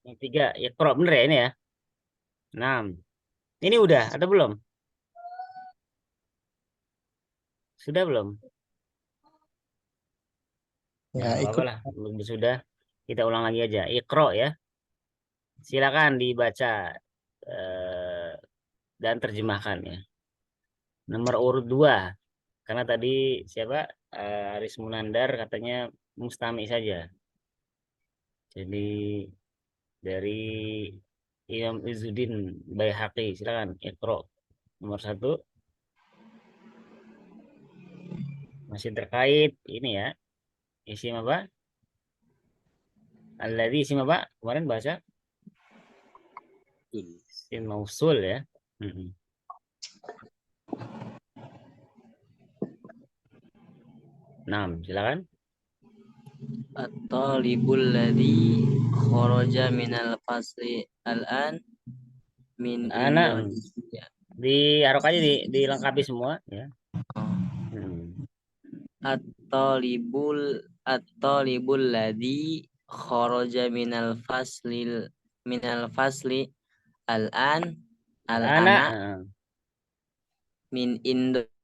Yang tiga, Iqra bener ya ini ya. 6. Ini udah atau belum? Sudah belum? Ya, Ya, nggak apa-apa ikut. lah. Belum sudah. Kita ulang lagi aja. Iqra ya. Silakan dibaca eh, dan terjemahkan ya. Nomor urut 2. Karena tadi siapa? Aris Munandar katanya mustami saja. Jadi dari Imam Izzuddin Baihaqi. Silakan Iqra. Nomor 1 masih terkait ini ya. Isim apa? Alladzi isim apa? Kemarin bahasa isim mausul ya. Mm-mm. Nah, silakan. At-talibul ladzi kharaja minal fasli al-an min Anak Indonesia. diharok aja dilengkapi semua ya. Hmm. At-talibul ladzi kharaja minal fasli al-an Anak al-ana min Indonesia.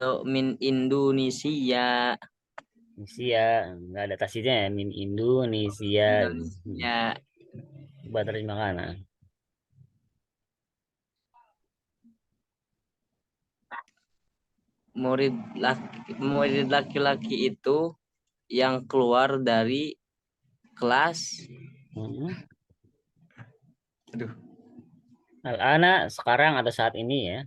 Indonesia nggak ada tasnya ya min Indonesia. Hmm. Indonesia. Coba terjemahkan. Nah. Murid laki-laki itu yang keluar dari kelas. Hmm. Aduh. Anak sekarang atau saat ini ya.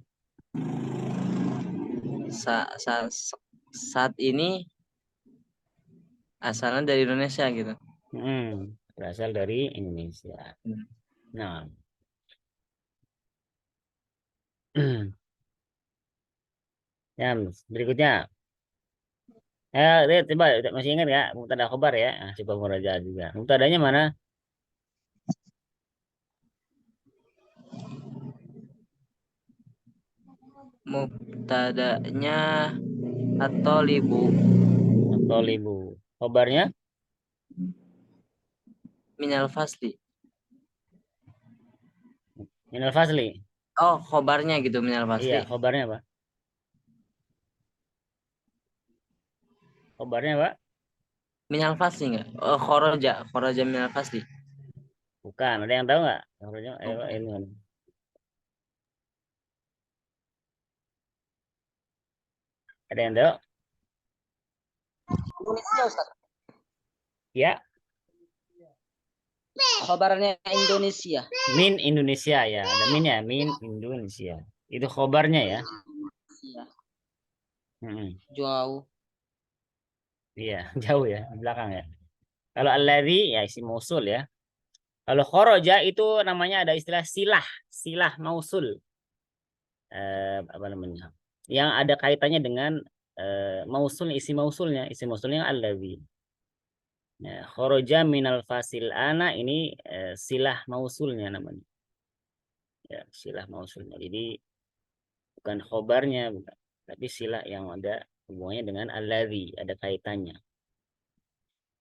Saat ini asalnya dari Indonesia gitu. Berasal dari Indonesia. Nah, ya berikutnya. Lihat coba masih ingat ya mubtada khobar ya. Nah, coba murajaah juga. Mubtadanya mana? Mubtadanya atau libu Atau libu. Khobarnya minal fasli. minal fasli. Oh, khobarnya gitu minal Iya, fasli. khobarnya apa? Khobarnya apa? Minal fasli enggak? Oh, khoroja minal fasli. Bukan, ada yang tahu nggak? Khobarnya ini. Ada yang tahu? Indonesia, Ustaz. Ya, Khobarnya Indonesia. min Indonesia ya. Ada min ya, min Indonesia. Itu khobarnya ya. Iya. Mm-mm. Jauh. Iya, jauh ya, di belakang ya. Kalau alladzi ya isi mausul ya. Kalau khoroja itu namanya ada istilah silah, silah mausul. Apa namanya? Yang ada kaitannya dengan mausul, isi mausulnya alladzi. Ya, khoroja minal fasil ana ini silah mausulnya namanya. Ya, silah mausulnya. Jadi bukan khobarnya, bukan. Tapi silah yang ada hubungannya dengan alladzi, ada kaitannya.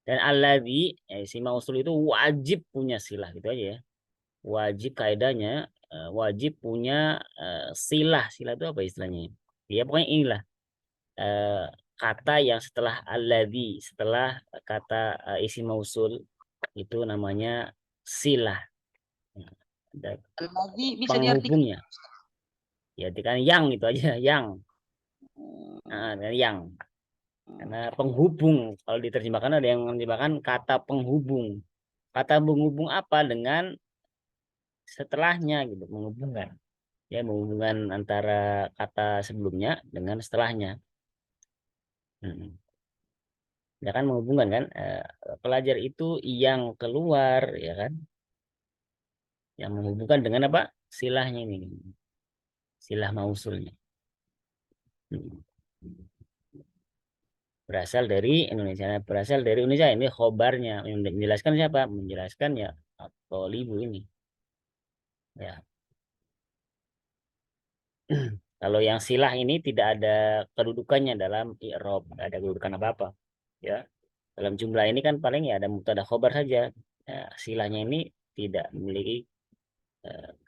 Dan alladzi, si mausul itu wajib punya silah gitu aja ya. Wajib kaidahnya wajib punya silah. Silah itu apa istilahnya? Ya pokoknya inilah eh, kata yang setelah alladzi, setelah kata isi mausul itu namanya silah. Ya, ada Lagi bisa diartikan. penghubungnya. Ya kan yang itu aja, yang. Yang. Karena penghubung, kalau diterjemahkan ada yang menerjemahkan kata penghubung. Kata penghubung apa dengan setelahnya gitu, menghubungkan. Ya, menghubungkan antara kata sebelumnya dengan setelahnya. Hmm. Ya kan menghubungkan kan pelajar itu yang keluar ya kan, yang menghubungkan dengan apa? Silahnya ini, silah mausulnya. Hmm. Berasal dari Indonesia. Nah, berasal dari Indonesia ini khobarnya. Yang menjelaskan siapa? Menjelaskan ya Tolibu ini. Ya. Kalau yang silah ini tidak ada kedudukannya dalam i'rab, tidak ada kedudukan apa-apa. Ya. Dalam jumlah ini kan paling ya ada mubtada khobar saja. Ya, silahnya ini tidak memiliki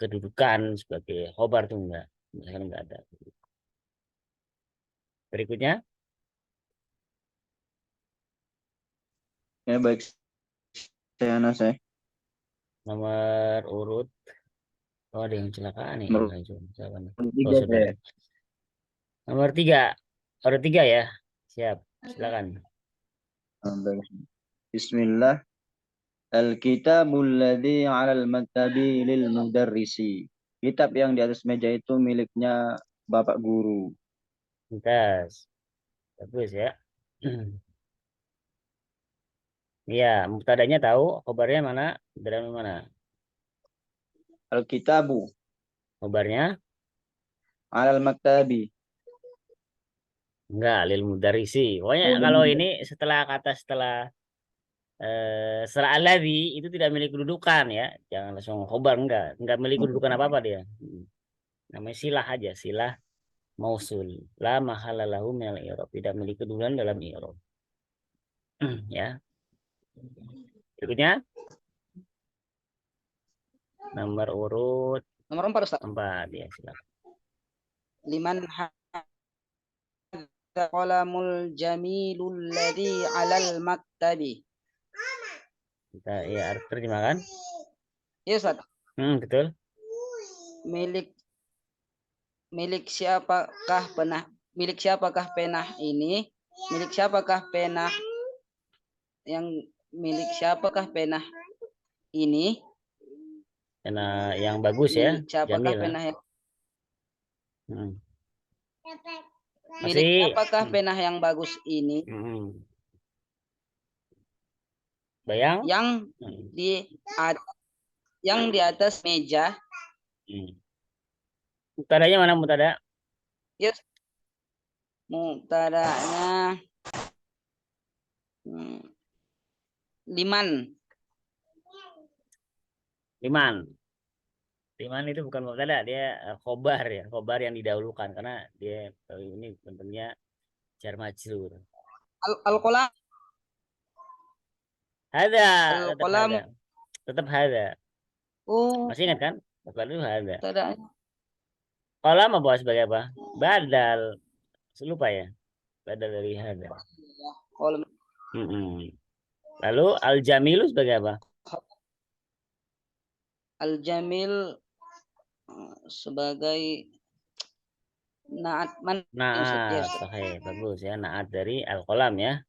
kedudukan sebagai khobar tuh enggak. Misalkan enggak ada. Berikutnya Ya baik, saya. nomor urut. Oh, ada yang kecelakaan nih. Nomor Siapa nih? Oh, 3 sudah. saya. Nomor 3. Urut 3 ya. Siap. Silakan. Baik. Bismillah. Al-kitabul ladzi 'alal maktabi lil mudarrisi. Kitab yang di atas meja itu miliknya Bapak Guru. Tuntas. Bagus ya. Iya, mubtadanya tahu, khobarnya mana? Dari mana? Al-kitabu Khobarnya 'alal maktabi. enggak, lil mudarisi. Pokoknya Oh, kalau ini setelah kata setelah alladzi itu tidak memiliki kedudukan ya. Jangan langsung khobar, enggak memiliki kedudukan apa-apa dia. Namanya silah aja, silah mausul. La mahala lahu minal i'rab, tidak memiliki kedudukan dalam i'rab. Ya. Berikutnya nomor urut Nomor 4 Ustaz. 4 ya, silakan. Liman hadza qalamul jamilul ladzi 'alal maktabi. Kita ya harus terjemahkan. Ya Ustaz. Betul. Milik milik siapakah pena ini? Milik siapakah pena ini? Karena yang bagus ya, Milik siapakah Jamil. pena yang Hmm. Milik Masih. siapakah pena yang bagus ini? Bayang. Yang di atas meja. Mubtadanya mana mubtada? Yes. Mubtadanya liman. Liman itu bukan mubtada, dia khobar ya, khobar yang didahulukan karena dia ini bentuknya jar majrur. Al-qalam. Ada, Al-qalam. tetap ada. Oh. Masih ingat kan? Lalu ada. Mubtadanya. Qalam apa sebagai apa? Badal. Lupa ya. Badal dari hada. Qalam. Lalu al-jamilu sebagai apa? Al-jamil sebagai naat Naat, sahih, bagus ya. Naat dari al-qalam ya.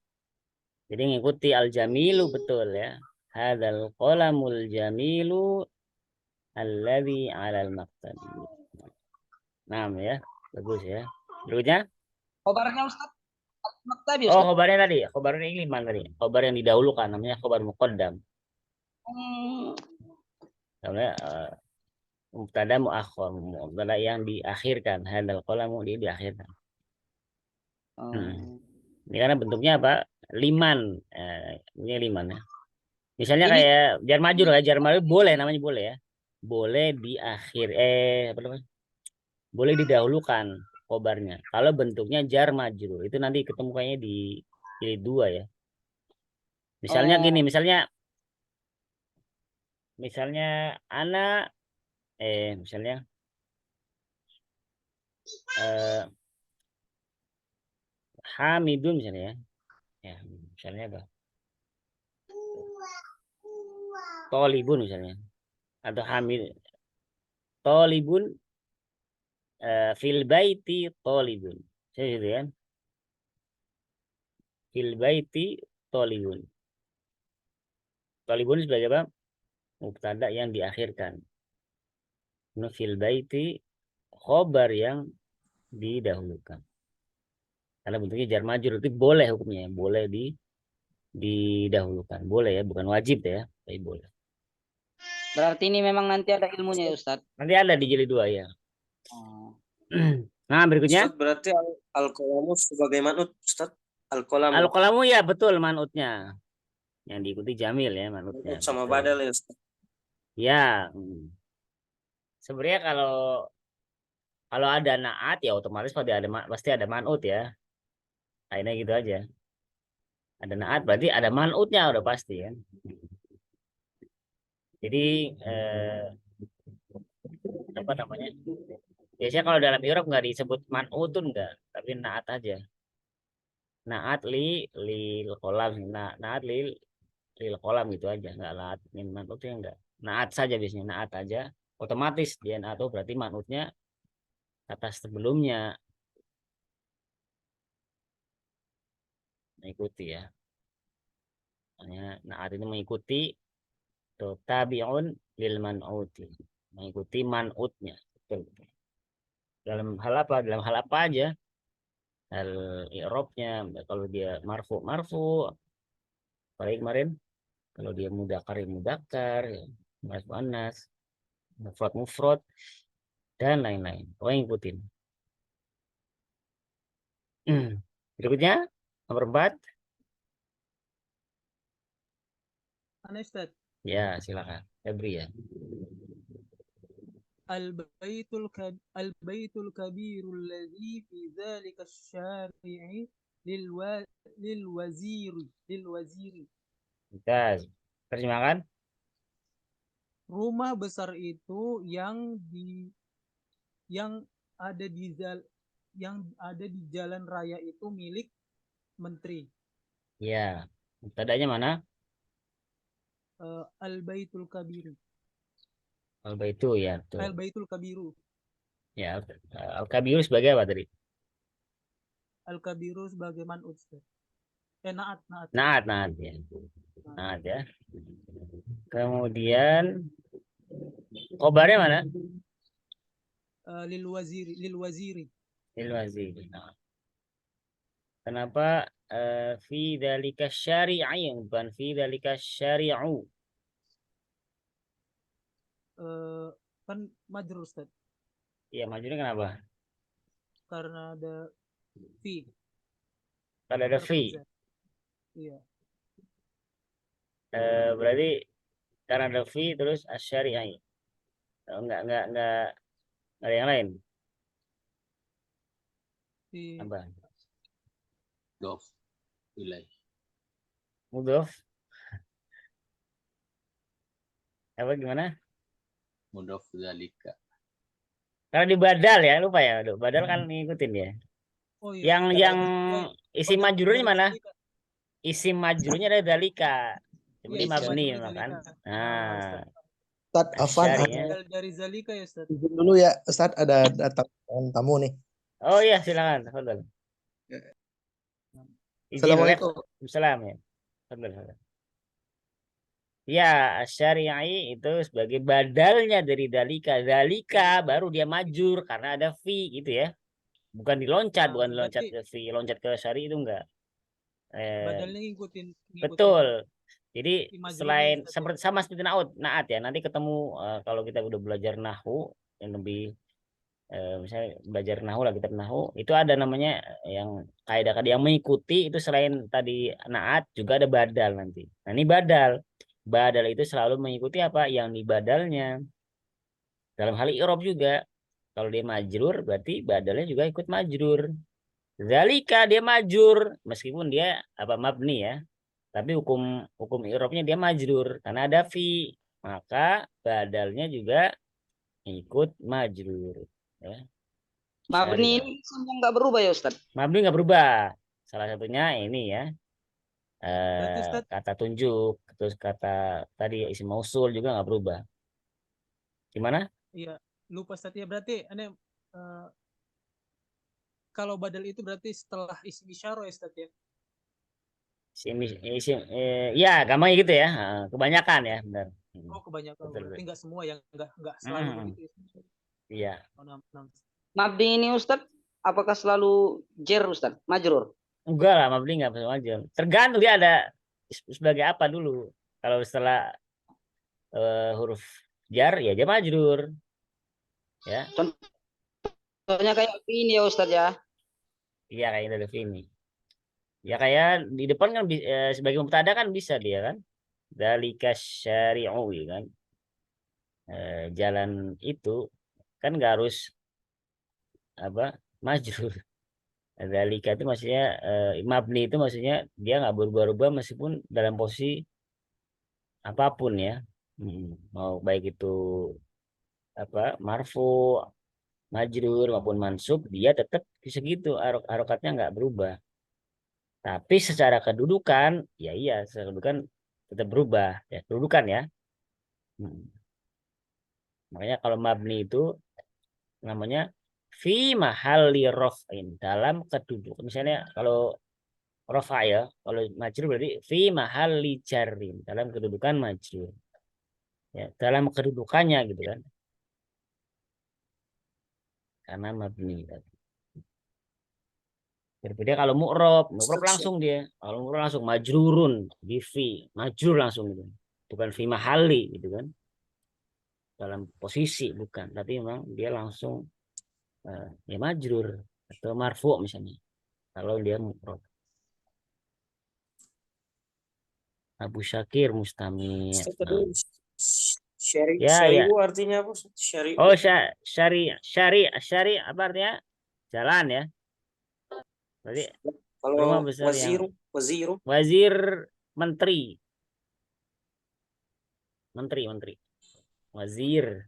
Jadi ngikuti al-jamilu betul ya. Hadzal qalamul jamilu alladzi 'alal maktabi. Nah, ya. Bagus ya. Berikutnya? Khobarnya Ustaz. Maktabi Oh, Ustaz. khobarnya tadi. Khobarnya ini liman tadi. Khobar yang didahulukan namanya khobar muqaddam. Namanya mubtada muakhir, mubtada yang diakhirkan. Hadzal qalamu dia diakhirkan. Ini karena bentuknya apa? Liman. Ini liman ya. Misalnya Ini kayak jar majrur ya, jar majrur boleh namanya boleh ya. Boleh di akhir apa namanya? Boleh didahulukan khobarnya. Kalau bentuknya jar majrur itu nanti ketemu kayaknya di jilid 2 ya. Misalnya gini, misalnya anak misalnya Hamidun misalnya ya. Ya, misalnya apa? Tolibun misalnya. Atau Hamid. Tolibun fil baiti tolibun. Saya gitu kan. Fil baiti tolibun. Tolibun sebagai apa? Mubtada yang diakhirkan. Fil baiti khobar yang didahulukan. Karena bentuknya jar majrur itu boleh hukumnya, boleh didahulukan. Boleh ya, bukan wajib ya, tapi boleh. berarti ini memang nanti ada ilmunya ya Ustaz. Nanti ada di jilid 2 ya. Nah, berikutnya. Ustaz, berarti al-qalamu sebagai manut, Ustaz. Al-qalamu. Al-qalamu ya betul manutnya. Yang diikuti jamil ya manutnya. Sama betul. badal ya, Ustaz. Ya. Sebenarnya kalau ada naat ya otomatis pasti ada manut ya. Kayaknya gitu aja. Ada naat berarti ada manutnya udah pasti kan. Jadi apa namanya? Biasanya kalau dalam i'rab nggak disebut man'utun enggak, tapi naat aja. Naat lil kolam, naat lil kolam gitu aja, nggak naat min man'utnya enggak. Naat saja biasanya, naat aja. Otomatis dia naat tuh berarti man'utnya kata sebelumnya mengikuti ya. Makanya naat itu mengikuti tuh tabi'un lil man'uti, mengikuti man'utnya. Betul. Dalam hal apa? Dalam hal apa aja? Hal i'rabnya, kalau dia marfu, apalagi kemarin kalau dia mudzakkar ya mudzakkar, ya, muannas muannas, mufrad dan lain-lain. Oh, ngikutin. Berikutnya nomor 4. Ana Ustaz, Ya, silakan. Febri ya. al-baitul kabirul ladzi fi dzalika asy-syari'i lil waziri. Kita terjemahkan. Rumah besar itu yang ada di jalan raya itu milik menteri. Ya. Tadanya mana? Al-baitul kabiru. Al-baitu ya, betul. Al-baitul kabiru. Ya, al-kabiru sebagai apa tadi? Al-kabiru sebagai man'ut. Naat. Naat ya. Naat ya. Kemudian khobarnya mana? Lil waziri. Lil wazir. Nah. Kenapa fi dzalika syari'i bukan fi dzalika syari'u? Kan majrur Ustaz, Iya, majunya kenapa? karena ada fi. Kalau ada fi, Iya. berarti karena ada fi terus asyari'i. Enggak ada yang lain. Fi Apa? Dof ilaih. Mudhof. Apa gimana? Mudof zalika. Karena di badal ya, lupa ya. Aduh, badal kan ngikutin ya. Oh iya. Yang isim Badal majrurnya dari mana? zalika. Isim majrurnya ada dalika. Iya, Seperti isim mabni majrurnya memang kan. zalika. Nah, Ustaz Afan, asyari'nya. Dari zalika ya Ustaz. izin dulu ya Ustaz, ada datang tamu nih. Oh iya, silakan. Fadhal. Izin, Assalamualaikum. Waalaikumsalam ya. Fadhal. Ya, asyari'i itu sebagai badalnya dari dalika. Dalika baru dia majur karena ada fi gitu ya. Bukan diloncat, Nah, bukan diloncat berarti ke fi, loncat ke syari itu enggak. badalnya ngikutin Betul. Jadi fi majrurnya selain Ustaz ya. seperti sama seperti naat ya. Nanti ketemu kalau kita udah belajar nahwu yang lebih misalnya belajar nahwu lah, kitab nahwu itu ada namanya yang kaidah-kaidah yang mengikuti itu selain tadi naat juga ada badal nanti. Nah, ini badal. Badal itu selalu mengikuti apa yang di badalnya. Dalam hal i'rab juga. Kalau dia majrur berarti badalnya juga ikut majrur. Zalika dia majrur meskipun dia apa mabni ya. Tapi hukum i'rabnya dia majrur karena ada fi. Maka badalnya juga ikut majrur ya. Mabni Syariah. ini yang nggak berubah ya Ustaz? Mabni nggak berubah. Salah satunya ini ya. Berarti Ustaz, Kata tunjuk terus kata tadi isim mausul juga nggak berubah. Gimana? iya, lupa Ustaz ya. Berarti aneh kalau badal itu berarti setelah isim isyarah ya Ustaz ya. Ya gampang gitu ya. Kebanyakan ya, benar. Oh, kebanyakan. Betul, Berarti betul. nggak semua yang nggak selalu begitu ya. Iya. Oh, Mabni ini Ustaz, apakah selalu jer Ustaz? Majrur? Enggak lah, mabni nggak bisa majrur. Tergantung dia ada sebagai apa dulu. Kalau setelah huruf jar ya dia majrur. Ya. Contohnya kayak ini ya Ustaz ya. Iya kayak ada ini. Ya kayak di depan kan sebagai mubtada kan bisa dia kan. Dzalika syari'u ya kan. Jalan itu kan nggak harus apa majrur. Dzalika itu maksudnya mabni itu maksudnya dia nggak berubah-ubah meskipun dalam posisi apapun ya. Mau baik itu apa marfu, majrur maupun mansub, dia tetap segitu, harokatnya nggak berubah. Tapi secara kedudukan, ya iya, secara kedudukan tetap berubah ya, kedudukan ya. Hmm. Makanya kalau mabni itu namanya fi mahalli raf'in, dalam kedudukan. Misalnya kalau rafa ya, kalau majrur berarti fi mahalli jarrin, dalam kedudukan majrur. Ya, dalam kedudukannya gitu kan. Karena mabni. Berbeda kalau mu'rob langsung dia. Kalau mu'rob langsung majrurun di fi, majrur langsung gitu. Bukan fi mahalli gitu kan. Dalam posisi bukan, tapi memang dia langsung ya majrur atau marfu misalnya. Kalau dia mu'rob. Abu Syakir Mustamir. Ustaz tadi syari Ya, syari'u ya. artinya apa? Ustaz? Syari'u. Oh, syari apa artinya? Jalan ya. Berarti Kalau rumah besar yang waziru wazir, menteri. Menteri. Wazir.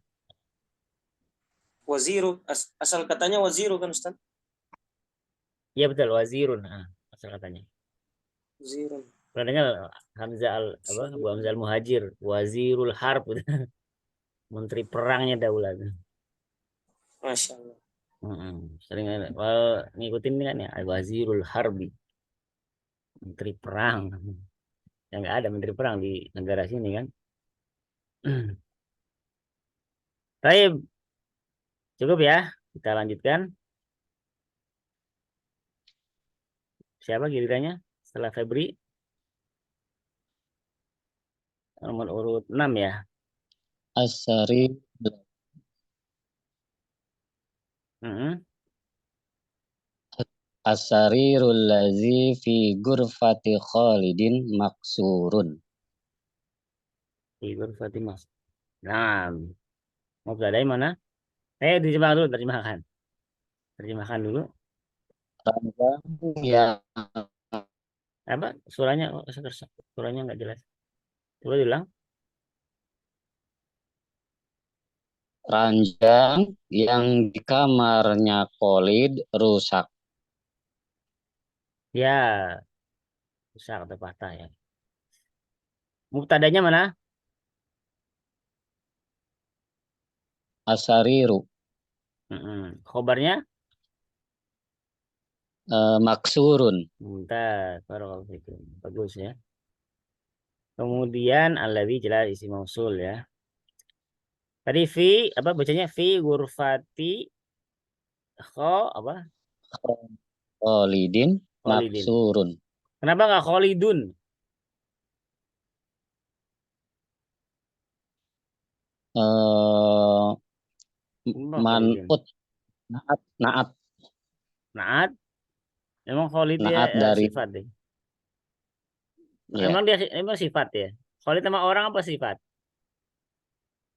asal katanya waziru kan Ustaz? Iya betul, wazirun. Asal katanya. Wazirun. Pernah dengar Hamzah Abu Hamzah Al-Muhajir, Wazirul Harb. Menteri perangnya daulah. Masya Allah. Sering ngikutin ini kan ya, Wazirul Harbi. Menteri perang. Yang nggak ada menteri perang di negara sini kan. Baik, cukup ya. Kita lanjutkan. Siapa gilirannya setelah Febri? Nomor urut 6 ya. Asari Mm-mm. Asarirul ladzi fi gurfati Khalidin maksurun. Figur Fatimah. Nah, mau belajar mana? Terjemahkan dulu, terjemahkan. Terjemahkan dulu. Ranjang yang Apa? Suranya, suranya nggak jelas. Coba diulang. ranjang yang di kamarnya Khalid rusak. Ya, rusak atau patah ya. Mubtadanya mana? Asariru Khobarnya? maksurun. Bentar, bagus ya. Kemudian alladzi jelas isi mausul ya. Tadi fi apa bacanya fi ghurfati apa? Khalidin Khalidin. maksurun. Kenapa nggak Khalidun? Kenapa Khalidin? Manut naat Naat. Emang Khalid dia naat dari sifat deh. ya. Emang sifat ya. Khalid sama orang apa sifat?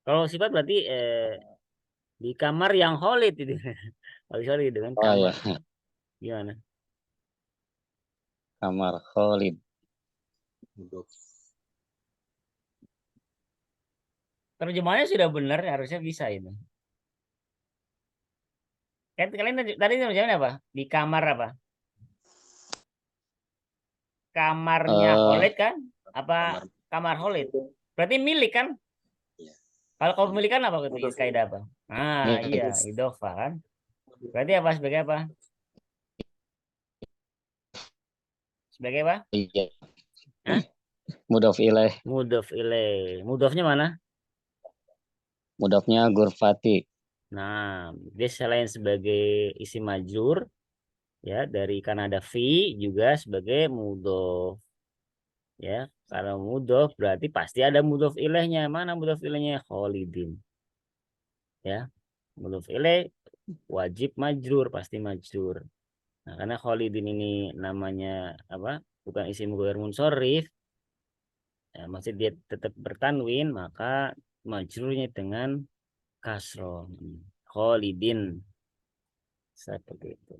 Kalau sifat berarti di kamar yang Khalid itu. Kalau Khalid dengan Oh ya, kamar. Gimana? kamar Khalid. Terjemahnya sudah benar, harusnya bisa itu. Kalian tadi terjemahnya apa? Di kamar apa? Kamarnya Khalid kan? Apa kamar Khalid? Berarti milik kan? Iya. Kalau kepemilikan apa gitu? Kaidah apa? Ya, Iya, idofa kan? Berarti apa sebagai apa? Sebagai apa? Iya. Hah? Mudhof ilaih. Mudhof ilaih. Mudhofnya mana? Mudhofnya gurfati. Nah, dia selain sebagai isim majrur ya, dari karena ada fi juga sebagai mudhof. Ya, kalau mudhof berarti pasti ada mudhof ilaihnya. Mana mudhof ilaihnya? Khalidin. Ya, mudhof ilaih wajib majrur, pasti majrur. Nah, karena Khalidin ini namanya apa? Bukan isim ghair munsharif, ya, masih dia tetap bertanwin, maka majrurnya dengan kasroh. Khalidin seperti itu.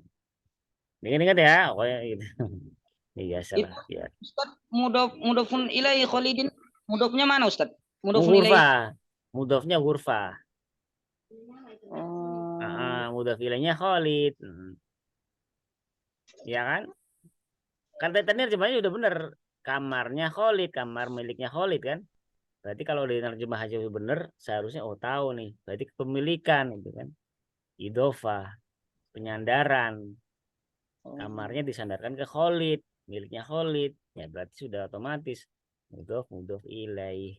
Ingat-ingat ya, pokoknya gitu. Iya, salah. Ya. Ustaz, mudofun ilai Khalidin. Mudofnya mana Ustaz? Mudhafun ilaih. Hurfa. Mudhafnya hurfa. Oh, Mudhaf ilaihnya Khalid. Ya kan? Kan tadi terjemahnya udah bener. Kamarnya Khalid, kamar miliknya Khalid kan? Berarti kalau di terjemah aja bener, seharusnya tahu nih. Berarti kepemilikan itu kan. Idofah, penyandaran. Kamarnya disandarkan ke Khalid, miliknya Khalid. Ya berarti sudah otomatis mudhof ilaih.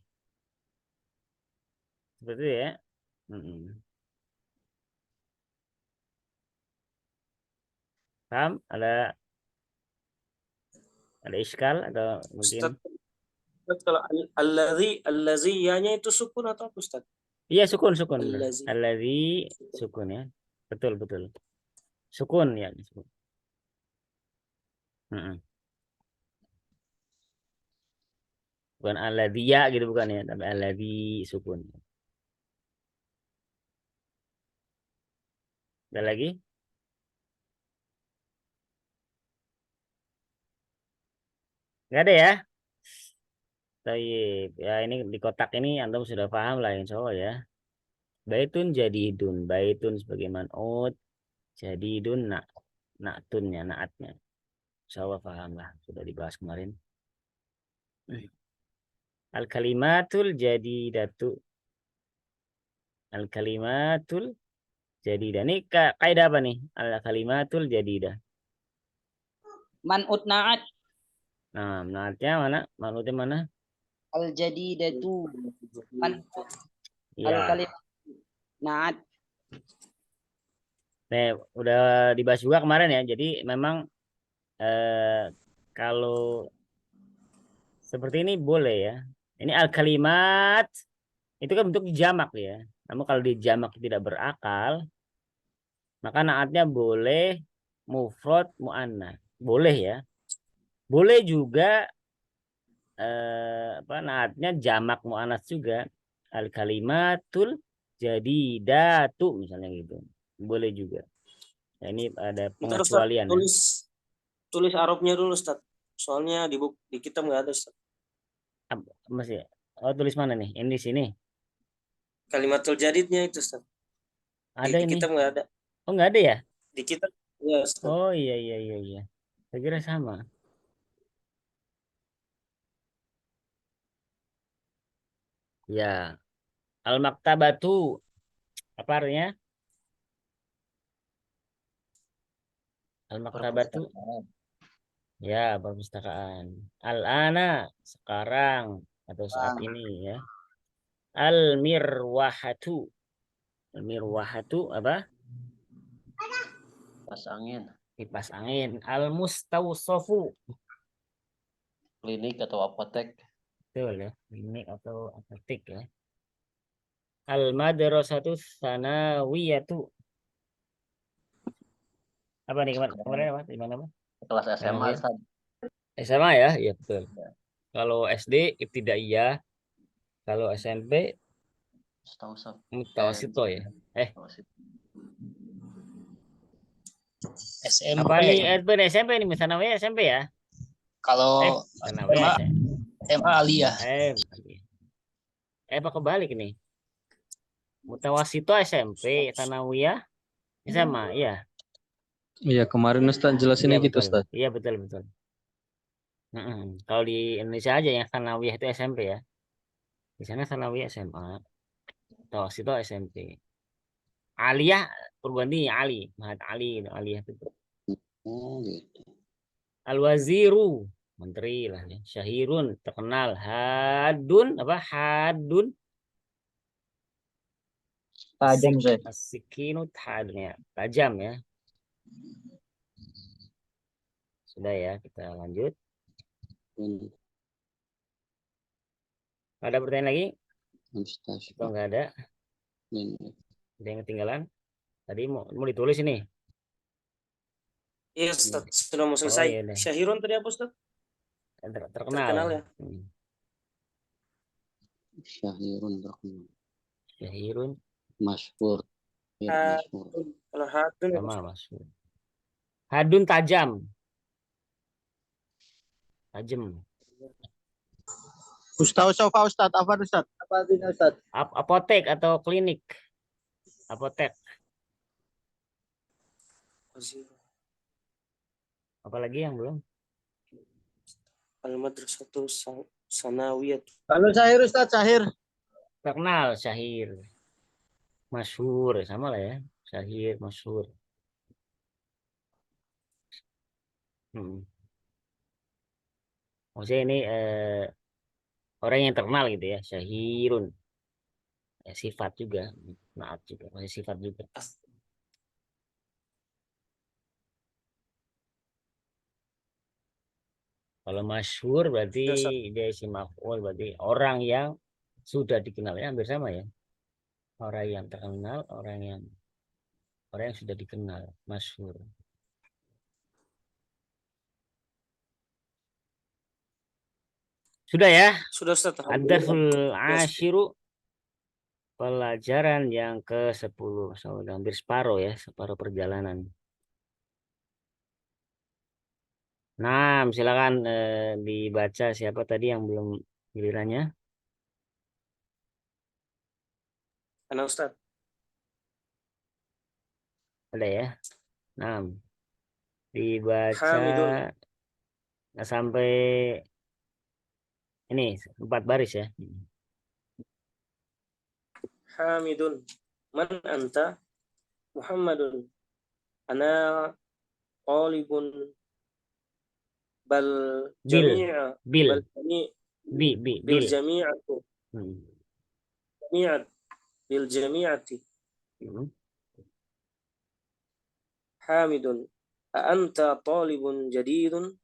Seperti itu ya. Paham? Ada iskal atau mungkin? Ustaz, kalau allazi ya-nya itu sukun atau apa, Ustaz? Iya sukun bener. Allazi. Alladzi sukun ya. Betul. Sukun ya. Bukan alladziya gitu bukan ya, tapi alladzi sukun. Ada lagi? Nggak ada ya? Baik, ya ini di kotak ini antum sudah paham lah insya Allah ya. Baitun jadidun, baitun sebagai man'ut, jadidun na'tunnya, na'atnya. Insya Allah paham lah, sudah dibahas kemarin. Al-kalimatul jadidatu. Al-kalimatul jadidah. Ini kaidah apa nih? Al-kalimatul jadidah. man'ut na'at. Nah, na'atnya mana? Man'utnya mana? Al-jadidatu. Man'ut. Iya. Al-kalimat na'at. Nih, udah dibahas juga kemarin ya. Jadi memang kalau seperti ini boleh ya. Ini al-kalimat itu kan bentuk jamak ya. Namun kalau di jamak tidak berakal, maka naatnya boleh mufrad mu'annas. Boleh ya. Boleh juga naatnya jamak mu'annas juga. Al-kalimatul jadidatu misalnya gitu. Boleh juga. Nah, ini ada Bentar, Ustaz, pengecualian ya. tulis Arabnya dulu, Ustaz. Soalnya di kitab nggak ada, Ustaz. Masih. Oh, tulis mana nih? Ini di sini. Kalimatul jadidnya itu, Ustaz. Ada Di ini. kitab nggak ada. Oh, nggak ada ya? Di kitab, ya, Ustaz. Oh, iya. Saya kira sama. Ya. Al-maktabatu. Apa artinya? Al-maktabatu. Ya, perpustakaan. Al-ana sekarang atau saat ini ya. Al-mirwahatu. Al-mirwahatu apa? Kipas angin, Kipas angin. Al-mustawsofu. klinik atau apotek, Betul ya. Klinik atau apotek ya. Al-madrasatu sanawiyatu. Apa nih kemarin apa? Di mana apa? kelas SMA, Namanya? Ustaz. SMA ya? Iya betul. Kalau SD ibtidaiyah, kalau SMP Setahu Ustaz. mutawasito ya. SMP. Apa nih? SMP nih misalnya ya SMP ya? Kalau Sanawiyah. SMA aliyah. Apa kebalik nih? Mutawasito SMP, sanawiyah SMA ya. Iya, kemarin Ustaz jelasinnya Iya, gitu, betul. Ustaz. Iya, betul. Kalau di Indonesia aja yang sanawiyah itu SMP ya. Di sana sanawiyah SMA. Mutawasito SMP. Aliyah Purwandi Ali, Mahat Ali, Aliyah itu. Oh, gitu. Al-Waziru, menteri lah ya. Syahirun, terkenal. Hadun, apa? Hadun. Tajam, Ustaz. Asikinu hadun ya. Tajam ya. Sudah ya, kita lanjut. Ada pertanyaan lagi? Atau enggak ada? Ada yang ketinggalan? Tadi mau ditulis ini. Iya, Ustaz. Sudah mau selesai. iya deh. Syahirun tadi apa, Ustaz? Terkenal ya. Syahirun terkenal. Syahirun. Masyhur. Kalau hadun Sama masyhur. Hadun tajam. Tajam. Ustaz Sofa Ustaz, apa Ustaz? Apa artinya Ustaz? Apotek atau klinik. Apotek. Apalagi yang belum? Al-Madrasatu Sanawiyah. Kalau Syahir Ustaz, Syahir. Terkenal syahir. Masyhur sama lah ya. Syahir, masyhur. Maksudnya ini orang yang terkenal gitu ya, syahirun. Ya, sifat juga, naat juga, masih sifat juga. Kalau masyhur berarti dia isim maf'ul, berarti orang yang sudah dikenal, ya hampir sama ya. Orang yang terkenal, orang yang sudah dikenal, masyhur. Sudah ya? Sudah Ustaz. Ad-darsul asyiru, pelajaran yang ke-10. So, udah hampir separuh ya, separuh perjalanan. Nah, silakan dibaca siapa tadi yang belum gilirannya. Ana Ustaz. Ada ya? Nah, dibaca Hamidun. sampai ini 4 baris ya. Hamidun. Man anta? Muhammadun. Ana qalibun bal jami'a Bil. bal Bil. jami'atu. Jami'at bil jami'ati. Hamidun. Anta talibun jadidun?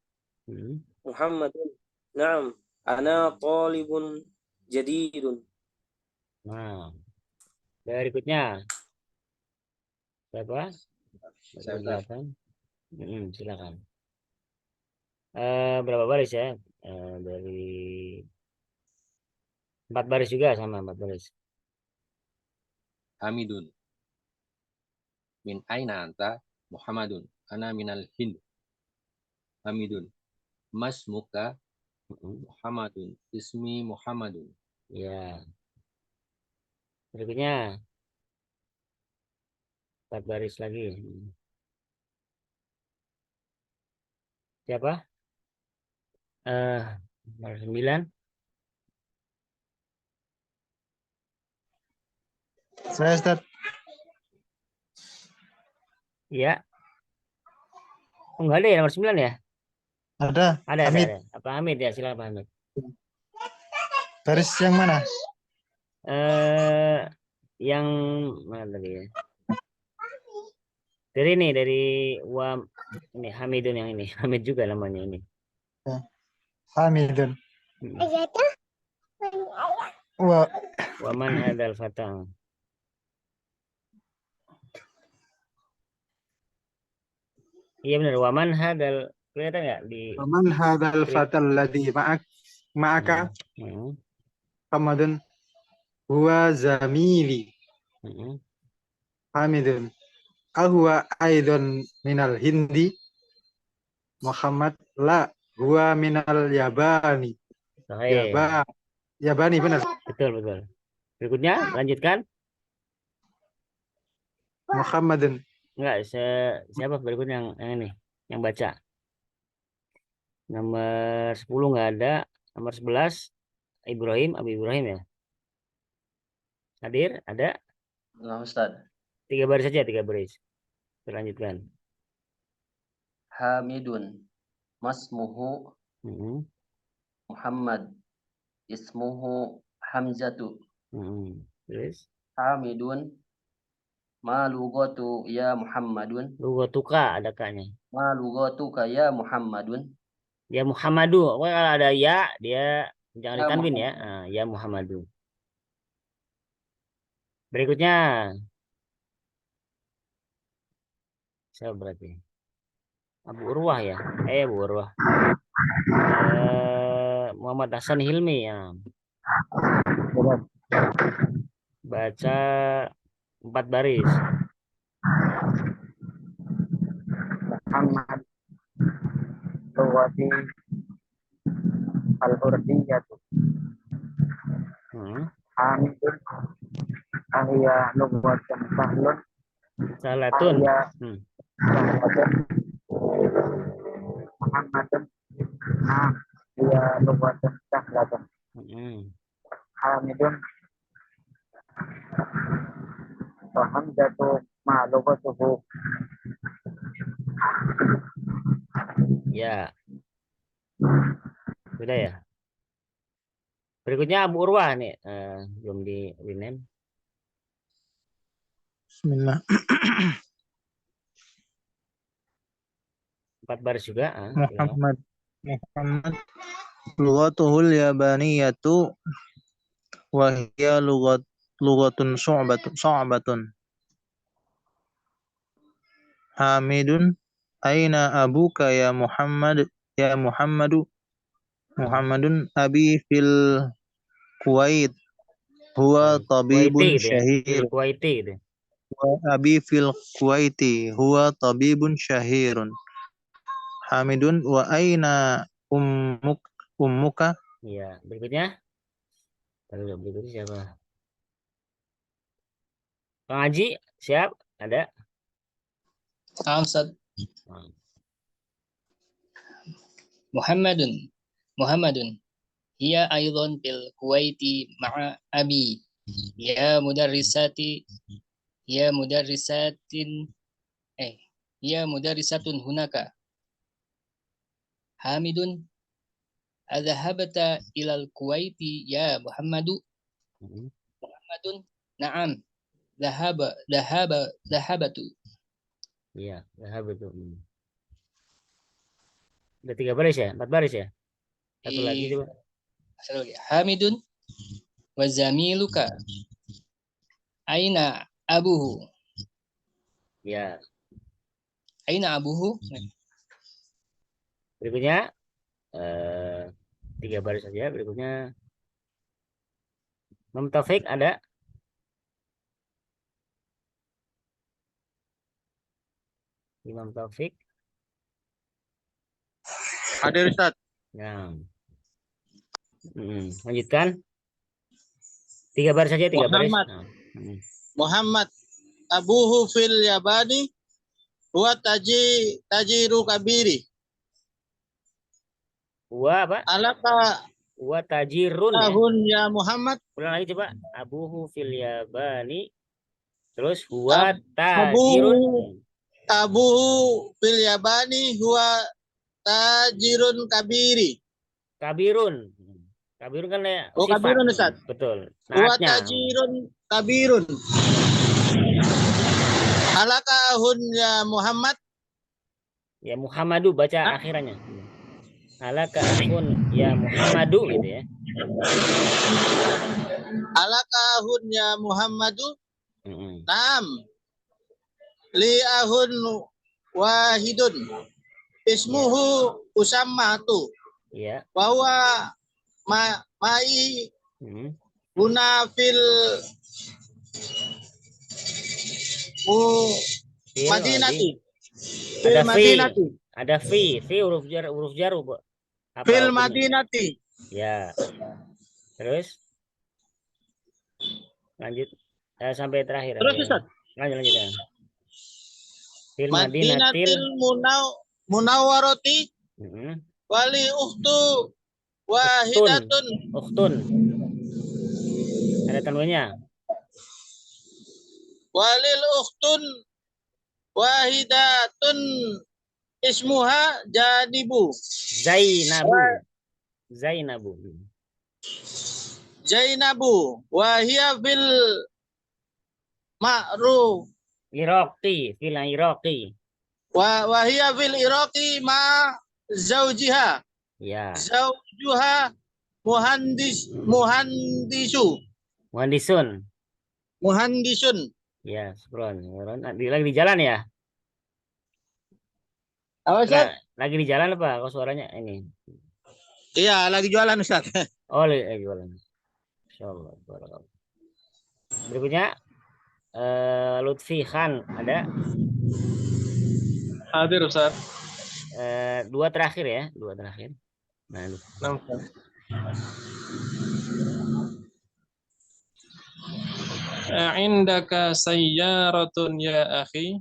Muhammadun. Naam. Ana talibun jadidun. Nah, berikutnya siapa? Silakan. Silakan. Berapa baris ya? Dari 4 baris juga sama 4 baris. Hamidun. Min aina anta? Muhammadun. Ana minal Hind. Hamidun. Masmuka? Muhammadun. Ismi Muhammadun. Ya. Berikutnya 4 baris lagi. Siapa? Nomor 9. Saya Ustaz. Iya. Oh, enggak ada ya nomor 9 ya? Ada. Ada. Apa Hamid ya? Silakan Pak Hamid. Baris yang mana? Yang mana tadi ya? Dari Hamidun yang ini. Hamid juga namanya ini. Hamidun. Wa man hadzal fata. Iya benar, wa man hadzal, kelihatan enggak di Man hadzal fatal ladzi ma'aka? Hamadun huwa zamili. Hamidun. Ahwa aidon minal Hindi? Muhammad la huwa minal Yabani. Yabani benar. Betul. Berikutnya lanjutkan. Muhammadun. Enggak, siapa berikutnya yang ini, yang baca. Nomor 10 enggak ada, nomor 11 Ibrahim, Abi Ibrahim ya. Hadir, ada? Nah, Ustaz. 3 baris saja, 3 baris. Lanjutkan. Hamidun. Masmuhu Muhammad. Ismuhu Hamzatu. Terus? Hamidun. Ma lugatu ya Muhammadun. Lugatuka ada kaknya. Ma lugatuka ya Muhammadun. Ya Muhammadu. Kalau ada ya, dia jangan Ya ditanwin ya. Muhammad. Nah, ya Muhammadu. Berikutnya. Siapa berarti? Abu Urwah ya. Abu Urwah. Muhammad Hasan Hilmi ya. Baca 4 baris. Muhammad Luwati Al-Urdiyatu Hamidun ahya lughatun sahlun Salatun. ahya Hmm. salatun Muhammadun ahya lughatun sahlatun Hamidun wa hamdatu ma lughatuhu. Ya. Sudah ya. Berikutnya Abu Urwah nih, belum di rename. Bismillah. 4 baris juga. Muhammad lughatuhul yabaniyatu wa hiya lughatun syu'batun. Hamidun aina abuka ya Muhammadu Muhammadun abi fil Kuwait huwa tabibun Kuwaiti gitu ya. syahir. Kuwaiti gitu. Abi fil Kuwaiti huwa tabibun syahirun. Hamidun wa aina ummuka. Iya, berikutnya. Berikutnya siapa? Bang Haji, siap? Ada? Ustaz. Muhammadun hiya aidan bil Kuwaiti ma'a abi ya mudarrisatun hunaka. Hamidun adhahabta ilal Kuwaiti ya Muhammadun na'am dhahabatu. Iya, dhahabatu. Udah 3 baris ya? 4 baris ya? Satu lagi coba. Hamidun wa zamiluka aina abuhu. Ya. Aina abuhu. Berikutnya 3 baris saja. Berikutnya Imam Taufik ada? Imam Taufik. Hadir Ustaz. Ya. Lanjutkan. 3 baris saja, 3 baris. Muhammad abuhu fil yabani huwa tajiru kabiri. Wa apa? Alaka Wa tajirun ya. tahun ya Muhammad. Ulang lagi coba. Abuhu fil yabani. Terus huwa tajirun. Abuhu fil yabani huwa tajirun kabiri. Kabirun. Kabirun kan ya Oh, sifat. kabirun Ustaz. Betul. Huwa Naatnya. tajirun kabirun. Alakahun ya Muhammad. Ya Muhammadu baca akhirannya. Alakahun ya Muhammadu gitu ya. Alakahun ya Muhammadu. Naam. Li'ahun wahidun. Ismuhu usammatu. Iya. Bahwa mai Hunafil Madinati. Ada Madinati. Ada fi huruf jar apa? Fil Madinati. Ya. Terus lanjut sampai terakhir. Terus Ustaz. Lanjut ya. Fil Madinatil Munawwarati. Wali ukhtu wahidatun. Ukhtun. Ada tanwinnya. Walil ukhtun wahidatun ismuha Janibu. Zainabu wa hiya fil ma'ruf Iraqi, fil Iraqi. wa hiya fil Iraqi ma zaujiha. Ya. Zaujuha Muhandisun. Ya, scroll. Lagi di jalan ya? Apa Ustaz? Lagi di jalan apa? Kok suaranya ini? Iya, lagi jualan Ustaz. Oh, lagi jualan. Insyaallah. Berikutnya Lutfi Khan ada? Hadir Ustaz. 2 terakhir ya, 2 terakhir. Nah, A'indaka sayyaratun ya akhi?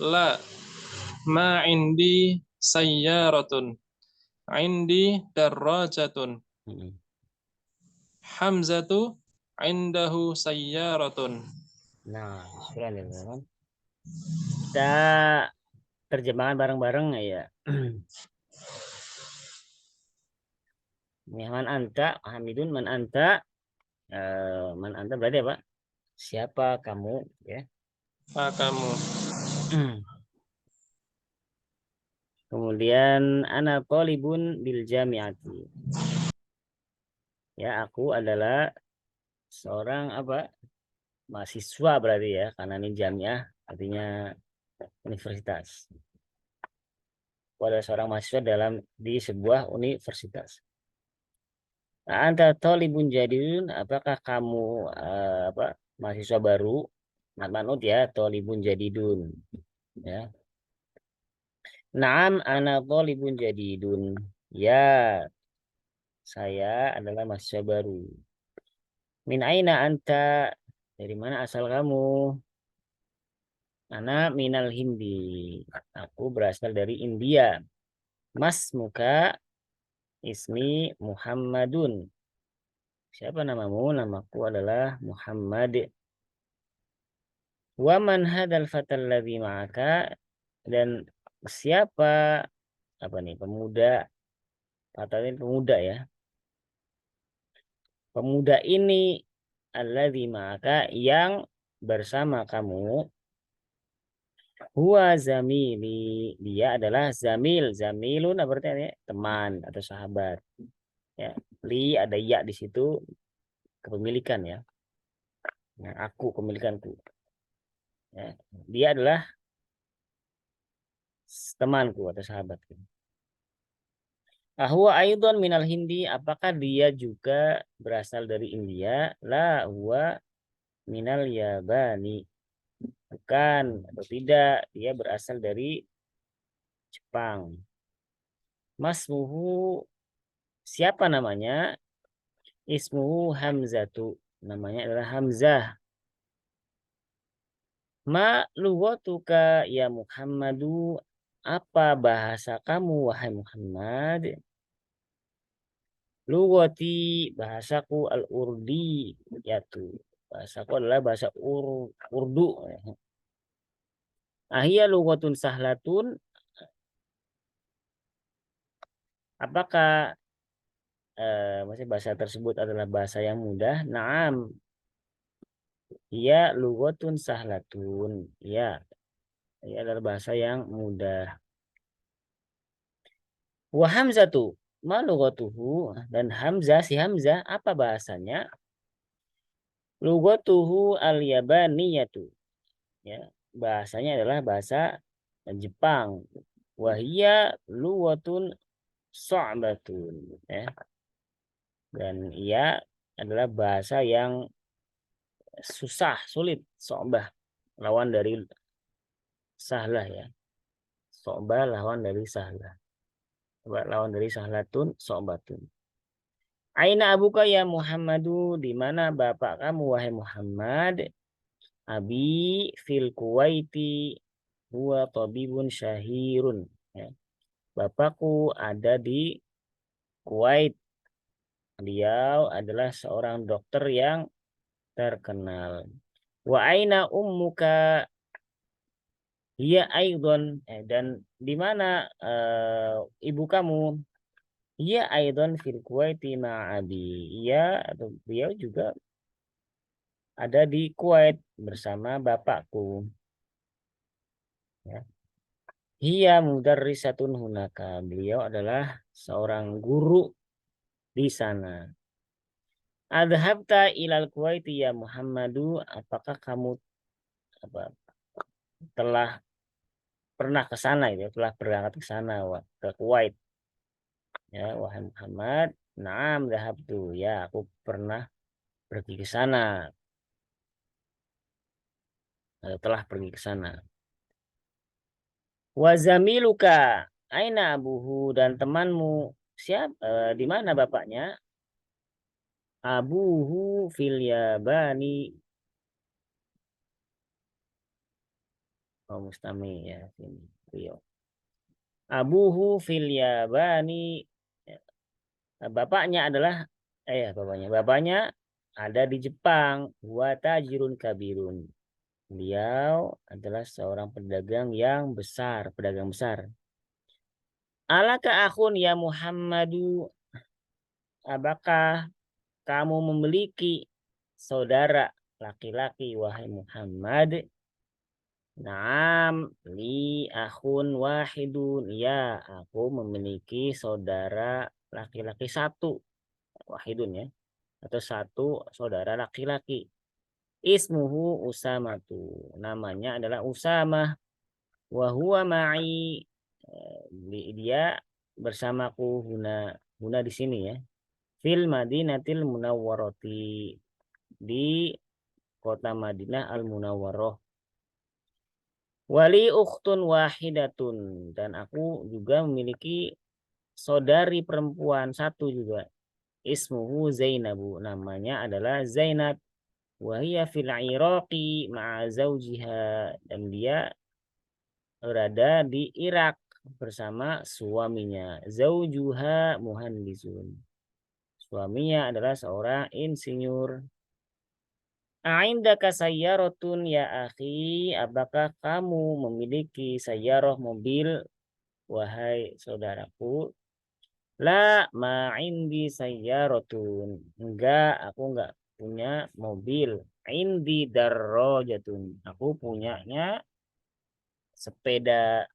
La, ma indi sayyaratun. Indi darrajatun. Hamzatu indahu sayyaratun. Nah, bismillahirrahmanirrahim. Kita terjemahan bareng-bareng ya. Man anta, Hamidun, man anta. Man anta berarti apa? Siapa kamu? Ya. Apa kamu? Kemudian ana thalibun bil jami'ati. Ya, aku adalah seorang apa? Mahasiswa berarti ya, karena ini jami'ah artinya universitas. Aku adalah seorang mahasiswa di sebuah universitas. Nah, anta thalibun jadidun, apakah kamu mahasiswa baru? Manut ya, thalibun jadidun. Ya. Naam ana thalibun jadidun. Ya, saya adalah mahasiswa baru. Min aina anta? Dari mana asal kamu? Ana minal Hindi. Aku berasal dari India. Mas muka ismi Muhammadun. Siapa namamu? Namaku adalah Muhammad. Wa man hadzal fatal ladzi ma'aka? Dan siapa pemuda? Kata pemuda ya. Pemuda ini alladzi ma'aka yang bersama kamu. Huwa zamili, dia adalah zamil. Zamilun artinya teman atau sahabat. Ya, li ada ya di situ kepemilikan ya. Nah, aku kepemilikanku. Ya, dia adalah temanku atau sahabatku. Huwa aidon minal Hindi, apakah dia juga berasal dari India? La huwa minal Yabani. Bukan atau tidak, dia berasal dari Jepang. Masmuhu, siapa namanya? Ismuhu Hamzatu, namanya adalah Hamzah. Ma lughatuka ya Muhammadu, apa bahasa kamu wahai Muhammad? Lughati, bahasaku al-urdi, yaitu bahasaku adalah bahasa Urdu. Ahia lughatun sahlatun, apakah maksudnya bahasa tersebut adalah bahasa yang mudah? Naam. Iya lughatun sahlatun. Ya, ini adalah bahasa yang mudah. Wa hamzatu ma lughatuhu, dan Hamzah, si Hamzah apa bahasanya? Lughatuhu al-yabaniyatu. Ya, bahasanya adalah bahasa Jepang. Wahia lughatun sa'batun, ya. Dan ia adalah bahasa yang susah, sulit, so'bah, lawan dari sahlah ya. So'bah lawan dari sahlah. Lawan dari sahlatun, so'batun. Aina abuka ya Muhammadu, di mana bapak kamu wahai Muhammad? Abi fil Kuwaiti huwa tabibun syahirun. Ya. Bapakku ada di Kuwait. Beliau adalah seorang dokter yang terkenal. Wa aina ummuka? Ia aidon, dan di mana ibu kamu? Ia aidon fil Kuwaiti ma'abi. Ia atau beliau juga ada di Kuwait bersama bapakku. Ya. Hiya mudarrisatun hunaka. Beliau adalah seorang guru di sana. Adhabta ilal Kuwaiti ya Muhammadu, apakah kamu telah pernah ke sana itu, telah berangkat ke sana ke Kuwait? Ya, wahai Muhammad, na'am dhahabtu. Ya, aku pernah pergi ke sana. Telah pergi ke sana. Wa zamiluka aina abuhu, dan temanmu siapa, di mana bapaknya? Abuhu fil Yabani. Oh, Mustami ya sini. Rio. Abuhu fil Yabani. Bapaknya adalah bapaknya ada di Jepang. Wa tajirun kabirun. Beliau adalah seorang pedagang yang besar, pedagang besar. Alaka akhun ya Muhammadu, apakah kamu memiliki saudara laki-laki wahai Muhammad? Naam, li akhun wahidun. Ya, aku memiliki saudara laki-laki satu. Wahidun ya. Atau satu saudara laki-laki. Ismuhu Usamatu. Namanya adalah Usamah. Wa huwa ma'i. Dia bersamaku huna di sini ya. Fil Madinatil Munawwarati. Di kota Madinah Al-Munawwarah. Wali ukhtun wahidatun. Dan aku juga memiliki saudari perempuan satu juga. Ismuhu Zainabu. Namanya adalah Zainab. Wahia fil Iraqi ma'a zawjiha. Dan dia berada di Irak bersama suaminya. Zawjuha muhandisun. Suaminya adalah seorang insinyur. A'indaka sayyaratun ya akhi, apakah kamu memiliki sayyarah mobil wahai saudaraku? La ma'indi sayyaratun. Enggak, aku enggak punya mobil. Indi darrajatun. Aku punyanya sepeda.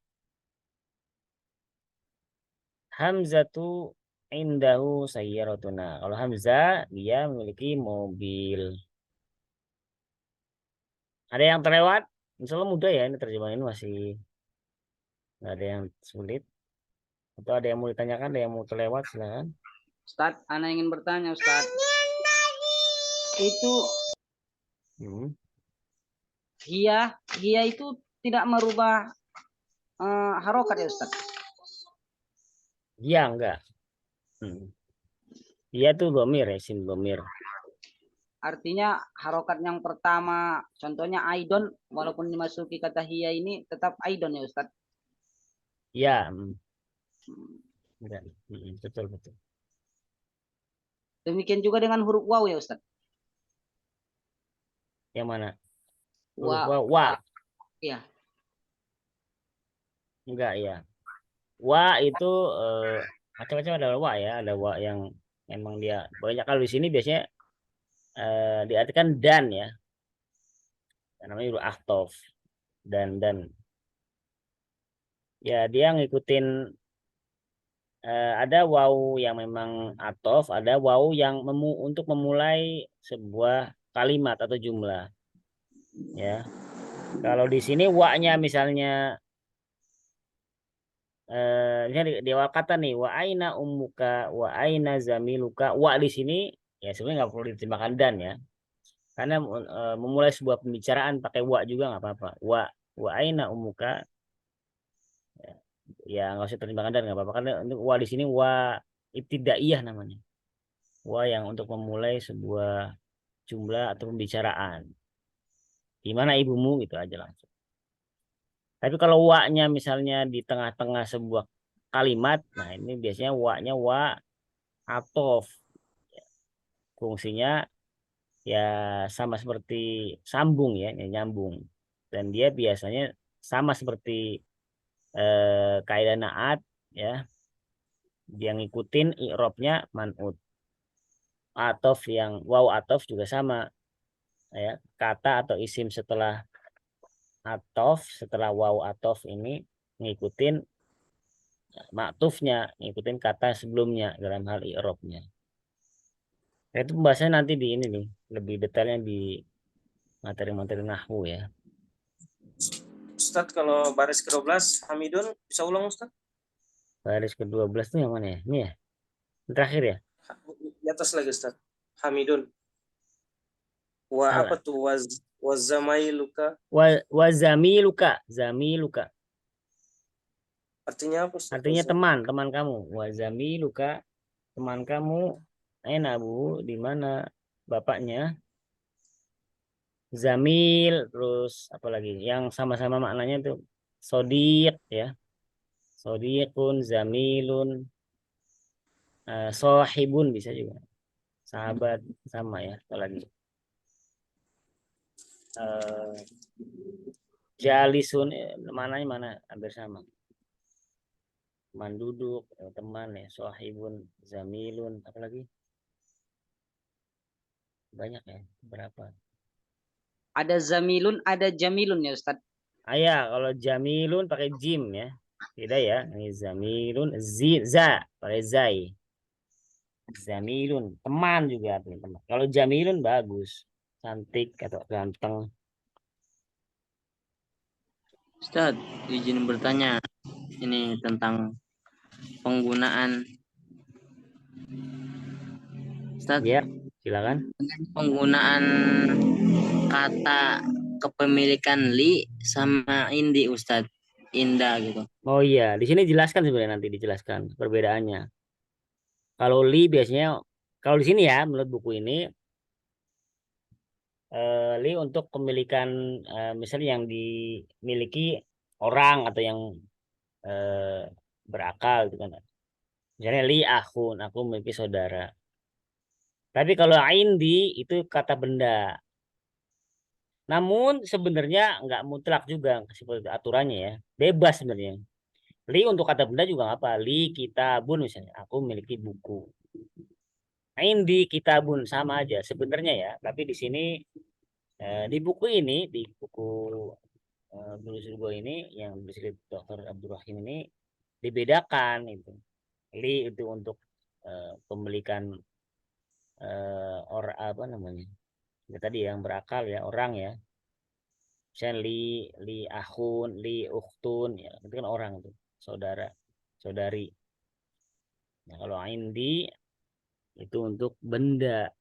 Hamzatu indahu sayyaratuna. Kalau Hamzah dia memiliki mobil. Ada yang terlewat? Insya Allah mudah ya, ini terjemahan ini masih nggak ada yang sulit. Atau ada yang mau ditanyakan, ada yang mau terlewat, silakan. Ustaz, Ana ingin bertanya Ustaz. Itu hiya itu tidak merubah harokat ya Ustaz? Iya enggak. Iya tuh domir ya, isim domir. Artinya harokat yang pertama, contohnya aidon, walaupun dimasuki kata hiya ini tetap aidon ya Ustaz? Iya. Betul. Demikian juga dengan huruf waw ya Ustaz? Yang mana? Wa. Iya. Enggak ya. Wa itu macam-macam, ada wa ya, ada wa yang memang dia banyak. Kalau di sini biasanya diartikan dan ya. Namanya huruf aktof. Dan ya dia ngikutin ada waw yang memang atof, ada waw yang untuk memulai sebuah kalimat atau jumlah. Ya. Kalau di sini wa-nya misalnya di awal kata nih, wa aina ummuka, wa aina zamiluka. Wa di sini ya sebenarnya nggak perlu diterjemahkan dan ya. Karena memulai sebuah pembicaraan pakai wa juga nggak apa-apa. Wa aina ummuka. Ya nggak usah terjemahkan dan nggak apa-apa, karena untuk wa di sini wa ibtidaiyah namanya. Wa yang untuk memulai sebuah jumlah atau pembicaraan. Gimana ibumu gitu aja langsung. Tapi kalau wa-nya misalnya di tengah-tengah sebuah kalimat, nah ini biasanya wa-nya wa atof. Fungsinya ya sama seperti sambung ya, nyambung. Dan dia biasanya sama seperti kaidah naat ya. Dia ngikutin i'rabnya man'ut. Atof yang waw atof juga sama ya, kata atau isim setelah atof, setelah waw atof ini ngikutin maktufnya, ngikutin kata sebelumnya dalam hal i'rabnya. Itu pembahasannya nanti di ini nih, lebih detailnya di materi-materi nahwu ya. Ustadz, kalau baris ke-12 Hamidun bisa ulang Ustadz? Baris ke-12 itu yang mana ya? Ini ya? Yang terakhir ya? Di atas lagi Ustadz. Hamidun. Apa tuh wazamailuka? Zamiluka. Artinya apa Ustadz? Artinya teman kamu. Wazamiluka, teman kamu. Aina abu, di mana bapaknya? Zamil, terus apa lagi? Yang sama-sama maknanya tuh sodiq ya. Sodiqun, zamilun, sohibun bisa juga. Sahabat sama ya. Apa lagi? Eh, jalisun, maknanya mana? Hampir sama. Teman duduk, teman ya. Sohibun, zamilun, apa lagi? Banyak ya. Berapa? Ada zamilun, ada jamilun ya Ustaz. Ya, kalau jamilun pakai jim ya. Beda ya. Ini zamilun, za pakai zai. Zamilun, teman juga artinya teman. Kalau jamilun bagus, cantik atau ganteng. Ustaz, izin bertanya ini tentang penggunaan Ustaz, Ya, silakan. penggunaan kata kepemilikan li sama indi Ustaz. Indah gitu. Oh iya, di sini jelaskan sebenarnya nanti dijelaskan perbedaannya. Kalau li biasanya, kalau di sini ya, menurut buku ini, li untuk kepemilikan misalnya yang dimiliki orang atau yang berakal gitu kan. Misalnya li akhun, aku memiliki saudara. Tapi kalau indi itu kata benda. Namun sebenarnya nggak mutlak juga seperti itu aturannya ya. Bebas sebenarnya. Li untuk kata benda juga nggak apa. Li kitabun misalnya. Aku memiliki buku. Indi kitabun sama aja sebenarnya ya. Tapi di sini di buku ini, di buku Bulughul Gue ini yang ditulis Dr. Abdurrahim ini dibedakan itu. Li itu untuk pemilikan apa namanya? Ya, tadi yang berakal ya, orang ya. Misalnya li ahun, li ukhtun ya, itu kan orang itu, saudara, saudari. Nah, kalau indi itu untuk benda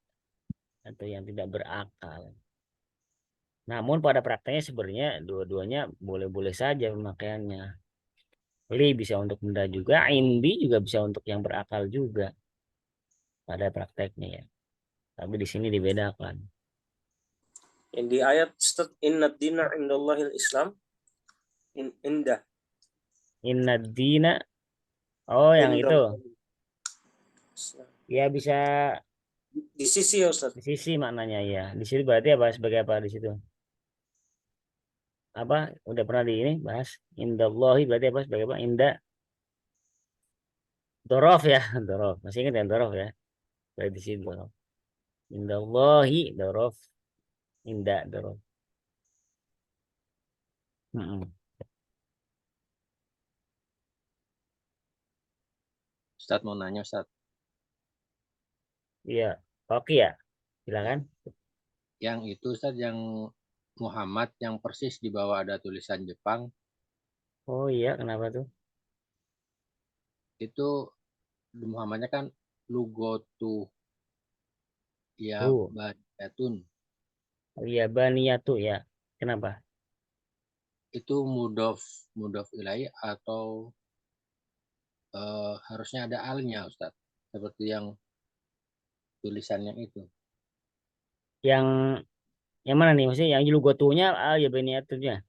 atau yang tidak berakal. Namun pada prakteknya sebenarnya dua-duanya boleh-boleh saja pemakaiannya. Li bisa untuk benda juga, indi juga bisa untuk yang berakal juga pada prakteknya ya. Tapi di sini dibedakan. Yang di ayat Ustaz, inna dina indallahil Islam. Indah. Inna dina. Oh, yang itu. Islam. Ya bisa Di sisi ya Ustaz. di sisi maknanya ya. Di situ berarti apa sebagai apa di situ? Apa? Udah pernah di ini bahas. Indallahi berarti apa sebagai apa? Indah. Dorof ya, dorof. Masih ingat ya dorof ya? Berarti di situ dorof. Indallahi dorof. Indah dorof. Ustadz mau nanya Ustadz. Iya, oke ya. Silakan. Yang itu Ustadz yang Muhammad yang persis di bawah ada tulisan Jepang. Oh iya, kenapa tuh? Itu Muhammadnya kan lugotu ya baniyatun. Iya, baniyatu ya. Kenapa? Itu mudof ilahi atau harusnya ada alnya Ustadz, seperti yang tulisannya itu. Yang mana nih? Maksudnya yang lugotunya ya baniyatunya.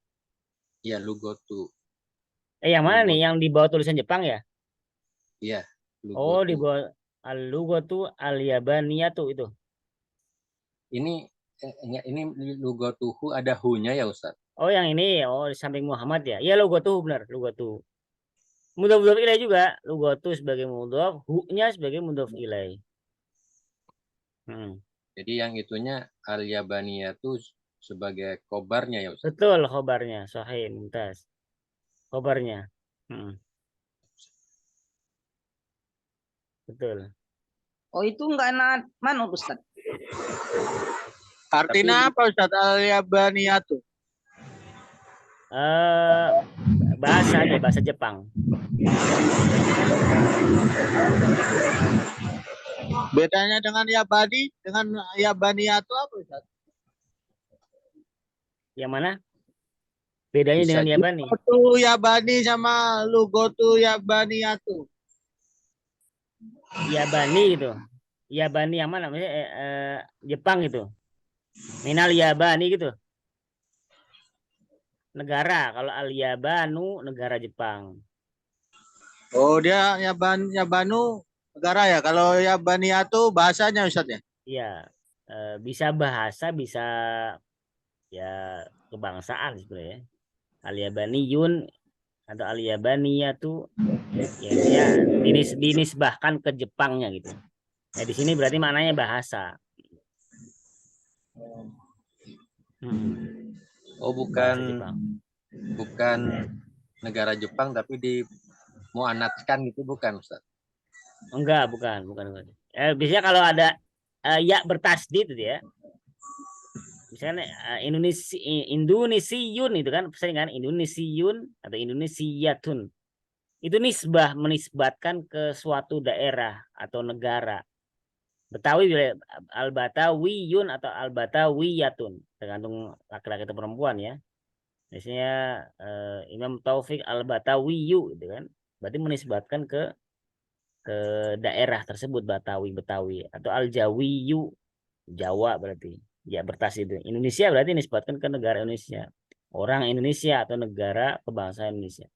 Iya, lugotu. Yang mana nih? Yang di bawah tulisan Jepang ya? Iya, lugotu. Oh, di bawah al-lugotu al-yabaniyatu itu. Ini lugotuhu ada hu-nya ya Ustaz? Oh, yang ini. Oh, di samping Muhammad ya. Iya, lugotuhu benar, lugotuhu. Mudhof ilaih juga, lugotu sebagai mudhof, hu-nya sebagai mudhof ilaih. Jadi yang itunya al-yabaniyatu sebagai khobarnya ya Ustaz? Betul, khobarnya. Sahih, mumtaz. Khobarnya. Betul. Oh, itu enggak enak mana Ustaz? Artinya apa Ustaz al-yabaniyatu? Bahasa Jepang. Bedanya dengan yabani dengan yabaniyatu apa Ustaz? Yang mana? Bedanya dengan yabani? Lugotu yabani sama lugotu yabaniyatu. Yabani gitu. Yabani yang mana? Maksudnya, Jepang gitu. Minal Yabani gitu. Negara. Kalau Al-Yabanu negara Jepang. Oh, dia Yabanu negara ya. Kalau Yabaniyatu bahasanya Ustaz ya. Iya. Bisa bahasa, bisa ya kebangsaan sebenarnya. Al-Yabaniyun atau Al-Yabaniyatu ya intinya dinisbahkan ke Jepangnya gitu. Nah, di sini berarti maknanya bahasa. Oh, Bahasa Jepang. bukan negara Jepang tapi dimuanatkan gitu bukan Ustaz? Enggak, bukan. Biasanya kalau ada ya bertasdid itu ya. Misalnya Indonesiun itu kan sering kan Indonesiun atau Indonesiatun. Itu menisbatkan ke suatu daerah atau negara. Betawi al-Batawiyun atau al-Batawiyatun, tergantung laki-laki atau perempuan ya. Biasanya Imam Taufik al-Batawiyu gitu kan. Berarti menisbatkan ke daerah tersebut Betawi atau al-Jawiyu Jawa berarti. Ya bertas itu. Indonesia berarti nisbatkan ke negara Indonesia. Orang Indonesia atau negara kebangsaan Indonesia.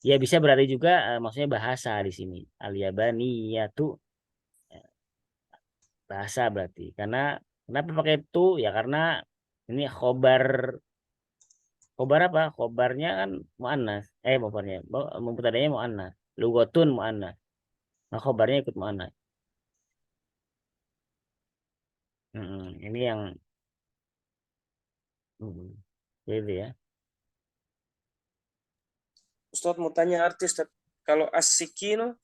Ya bisa berarti juga maksudnya bahasa di sini. Al-Yabaniyatu bahasa berarti. Karena kenapa pakai itu? Ya karena ini khobar apa? Khobarnya kan muannas. Khobarnya mubtada'nya muannas. Lughatun muannas. Nah, khobarnya ikut muannas. Ini yang itu ya. Ustaz mau tanya artis, Ustaz. Kalau as-sikino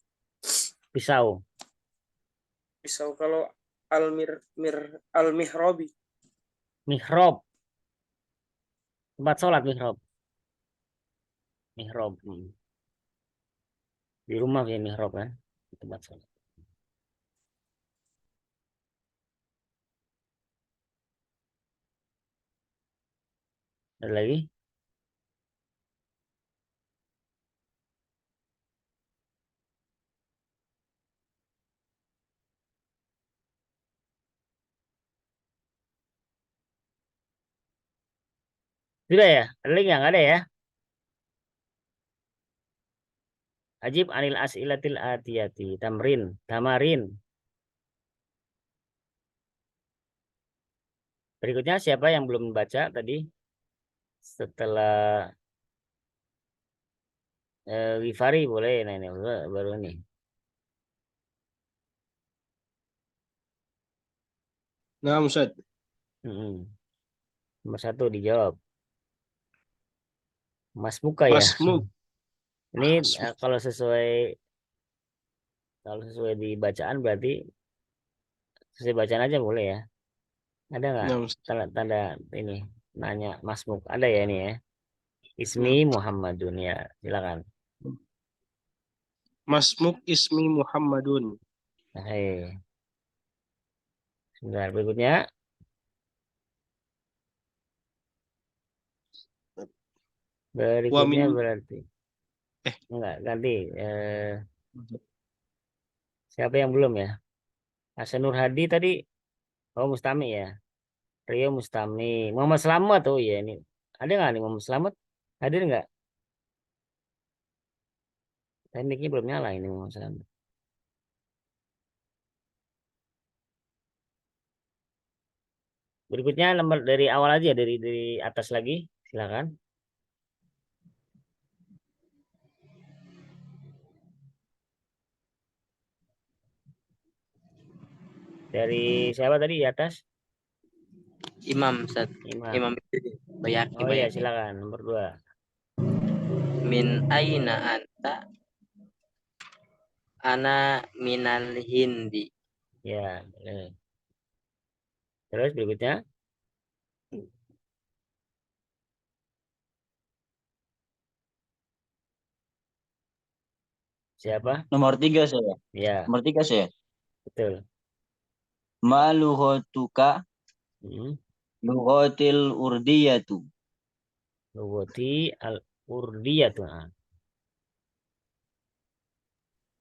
Pisau. Kalau al-mihrabi. Mihrab. Tempat sholat mihrab. Mihrab. Di rumah ya mihrab kan. Tempat sholat. Ada lagi? Sudah ya? Ada lagi nggak? Nggak ada ya? Ajib anil as'ilatil atiyati. Tamarin. Berikutnya siapa yang belum baca tadi? Setelah Wifari boleh. Nah ini baru ini. Nah, Ustaz. Nomor 1 dijawab. Mas Muka ya. Masmuk. Ini kalau sesuai di bacaan berarti sesuai bacaan aja boleh ya. Ada nggak tanda ini nanya Masmuk? Ada ya ini ya. Ismi Muhammadun ya. Silakan. Masmuk ismi Muhammadun. Sebentar berikutnya. Berikutnya berarti. Enggak, ganti. Siapa yang belum ya? Hasanur Hadi tadi. Oh, Mustami ya. Rio Mustami. Muhammad Slamet tuh ya ini. Ada nggak nih Muhammad Slamet? Hadir nggak? Tekniknya belum nyala ini Muhammad Slamet. Berikutnya nomor dari awal aja dari atas lagi. Silakan. Dari siapa tadi di atas? Imam Ustaz. Imam Bayaki. Oh iya silakan nomor 2. Min aina anta? Ana minal Hindi. Ya, boleh. Terus berikutnya. Siapa? Nomor 3 saya. Ya. Nomor 3 saya. Betul. Ma lughatuka lughatil urdiyatu. Lughati al urdiyatu.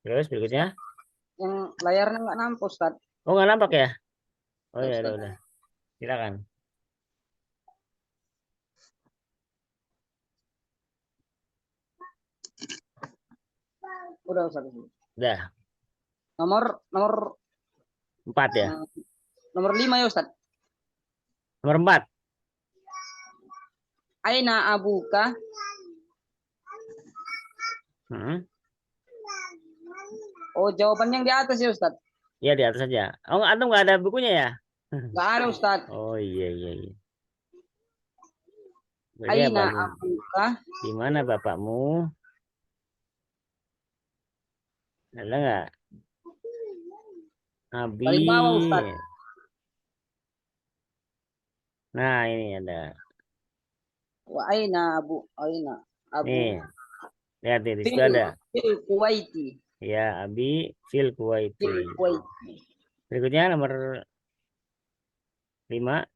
Terus berikutnya. Yang layarnya nggak nampak Ustaz. Oh, nggak nampak ya? Oh Ya, ya, Ustaz. udah. Silakan. Udah Ustaz. Udah, Nomor 4 ya. nomor 5 ya Ustaz. Nomor 4. Aina abuka? Oh, jawabannya yang di atas ya Ustaz. Ya, di atas saja. Oh, antum nggak ada bukunya ya? Nggak ada Ustaz. Oh iya. Berarti Aina apa? abuka? Di mana bapakmu? Ada nggak? Abi. Paling bawah Ustaz. Nah, ini ada. Wa aina abu? Nih, lihat di situ ada. Fil Kuwaiti. Ya, Abi fil Kuwaiti. Fil Kuwaiti. Berikutnya nomor 5.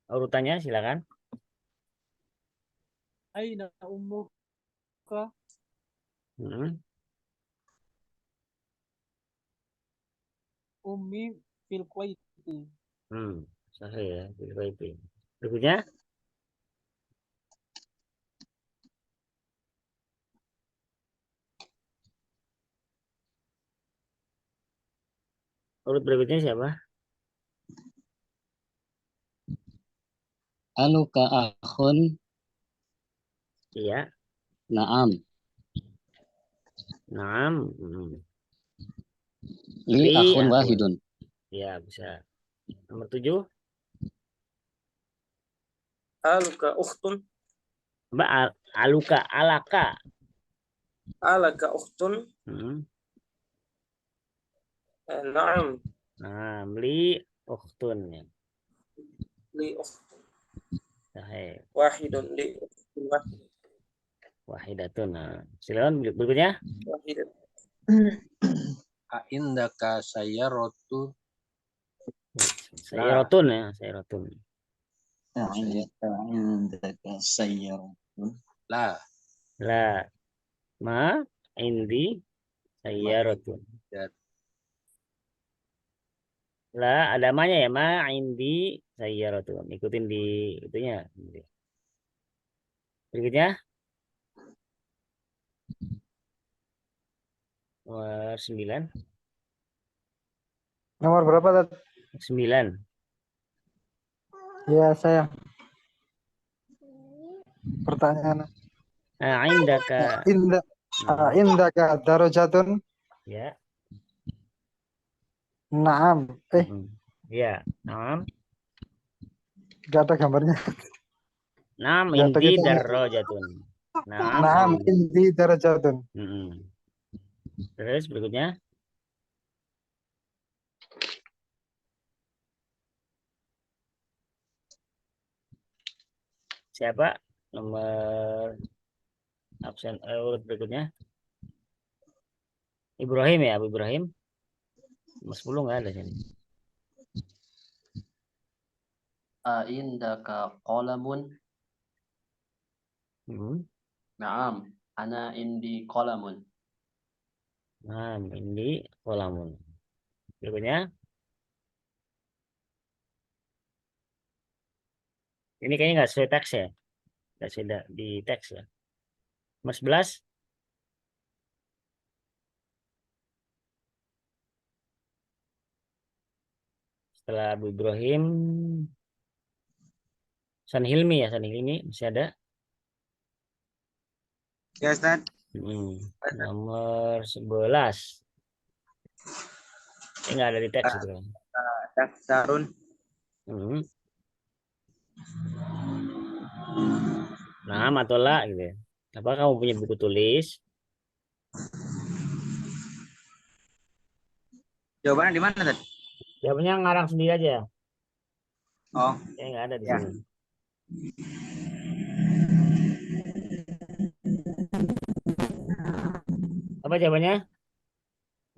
Urutannya silakan. Aina ummuka? Ummi fil Kuwaiti. Sahih ya, fil Kuwaiti. Berikutnya. Urut berikutnya siapa? Aluka akhun. Iya. Naam. Li akhun wahidun. Ya, bisa. Nomor 7. Aluka ukhtun. Mbak, alaka. Alaka ukhtun. Naam. Nah, li ukhtun ya. Li ukhtun. Sahih. Wahidun li ukhtun wahid. Wahidatun. Nah, silakan berikutnya. Wahidatun. Indaka sayyaratu. Sayyaratun ya, sayyaratun. Indaka sayyaratun. La. Ma indi sayyaratun. La, ada manya ya, ma indi sayyaratun. Ikutin di itunya. Berikutnya. Nomor 9. Nomor berapa, Tat? 9. Ya, saya. Pertanyaan. Indaka. Indaka darajatun? Ya. Naam. Ya, naam. Gak ada gambarnya. Naam indi darajatun. Naam indi darajatun. Terus berikutnya. Siapa? Nomor absen urut berikutnya. Ibrahim ya, Abu Ibrahim. Nomor 10 nggak ada sini. Indaka qalamun? Naam, ana indi qalamun. Naam, indi qalamun. Berikutnya. Ini kayaknya nggak sesuai teks ya. Nggak sesuai di teks ya. Nomor 11. Setelah Abu Ibrahim. San Hilmi ya, San Hilmi masih ada. Ya, Ustaz. Nomor 11. Ini nggak ada di teks itu kan. Sarun. Nah, atau lah gitu ya. Apa kamu punya buku tulis? Jawabannya di mana, Ustaz? Jawabannya ngarang sendiri aja. Oh. Nggak ada di Ya. sini. Apa jawabannya?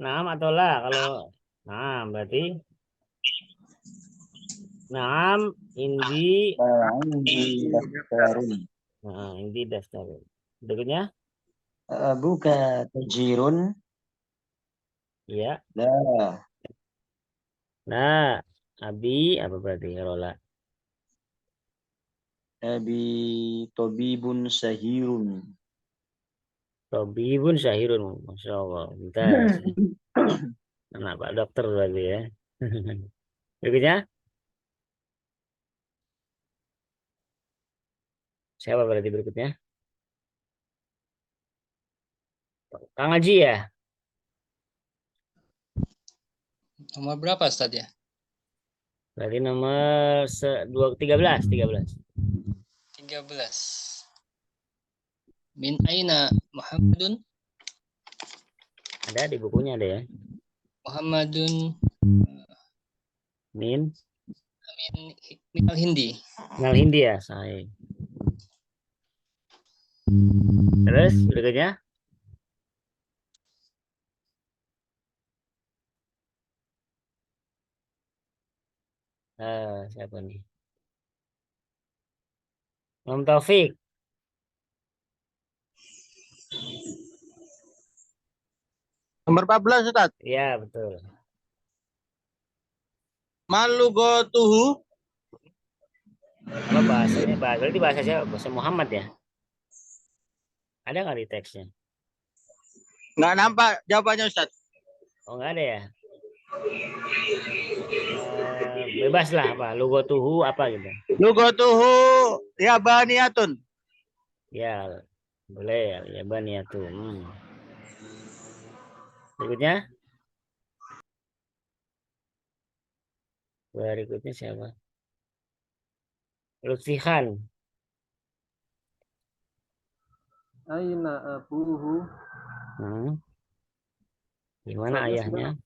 Naam atau lah? Kalau naam berarti naam indi daftarun. Nah, indi daftarun. Berikutnya Abuka tajirun? Ya. Dah. Nah, abi apa berarti rola? Abi tobibun sahirun. Tabibun syahirun. Masya Allah. Bentar. Anak Pak Dokter berarti ya. Berikutnya. Siapa berarti berikutnya? Kang Haji ya? Nomor berapa Ustaz ya? Berarti nomor 13. 13. Min aina Muhammadun? Ada di bukunya ada ya. Muhammadun Min minal Hindi. Ngal Hindi ya, saya. Terus berikutnya. Siapa nih? Om Taufik. Nomor 14 Ustaz. Iya, betul. Malugotuhu. Apa bahasanya? Berarti bahasa siapa? Bahasa Muhammad ya? Ada nggak di teksnya? Nggak nampak jawabannya Ustaz. Oh, nggak ada ya? Bebas lah apa? Lugotuhu apa gitu? Lugotuhu yabaniyatun. Ya, boleh ya Baniatu. Berikutnya? Berikutnya siapa? Lutfi Khan. Aina abuhu. Gimana 14 ayahnya?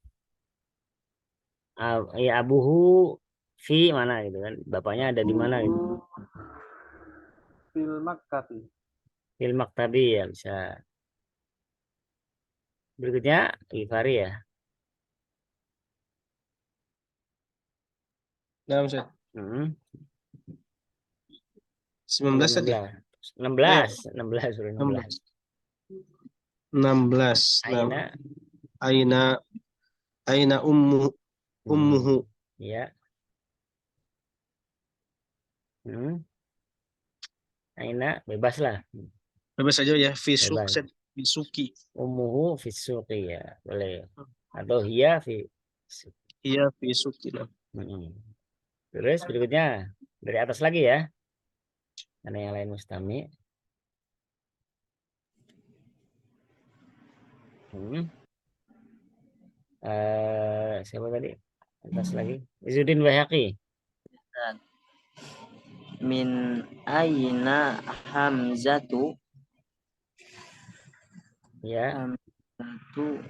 Ya abuhu fi mana gitu kan? Bapaknya ada di mana gitu? Fil maktabi. Fil maktabi ya bisa. Berikutnya Gifari ya. Nah, Ustaz. 19 tadi. 16 sudah 16. 16. Aina ummuhu. Ya. Aina bebas lah. Bebas aja ya. Bebas. Fisuki. Ummuhu fisuki ya, boleh. Atau hiya fi. Iya fisuki lah. Terus berikutnya dari atas lagi ya. Ada yang lain mustami. Siapa tadi? Atas lagi. Izzuddin Baihaqi. Min aina Hamzatu. Ya. Hamzatu.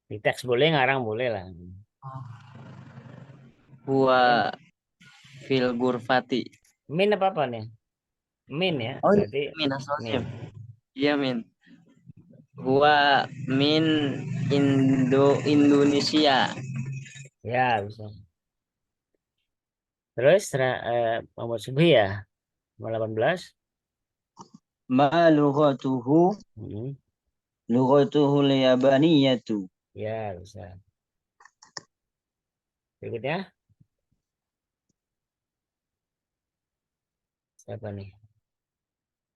Di teks boleh, ngarang boleh lah. Huwa fil gurfati. Min apa nih? Min ya. Oh, berarti min asalnya. Iya min. Huwa min Indonesia. Ya bisa. Terus Muhammad Subhi ya. Nomor 18. Ma lughatuhu. Lughatuhu liyabaniyatu. Ya bisa. Berikutnya. Siapa nih?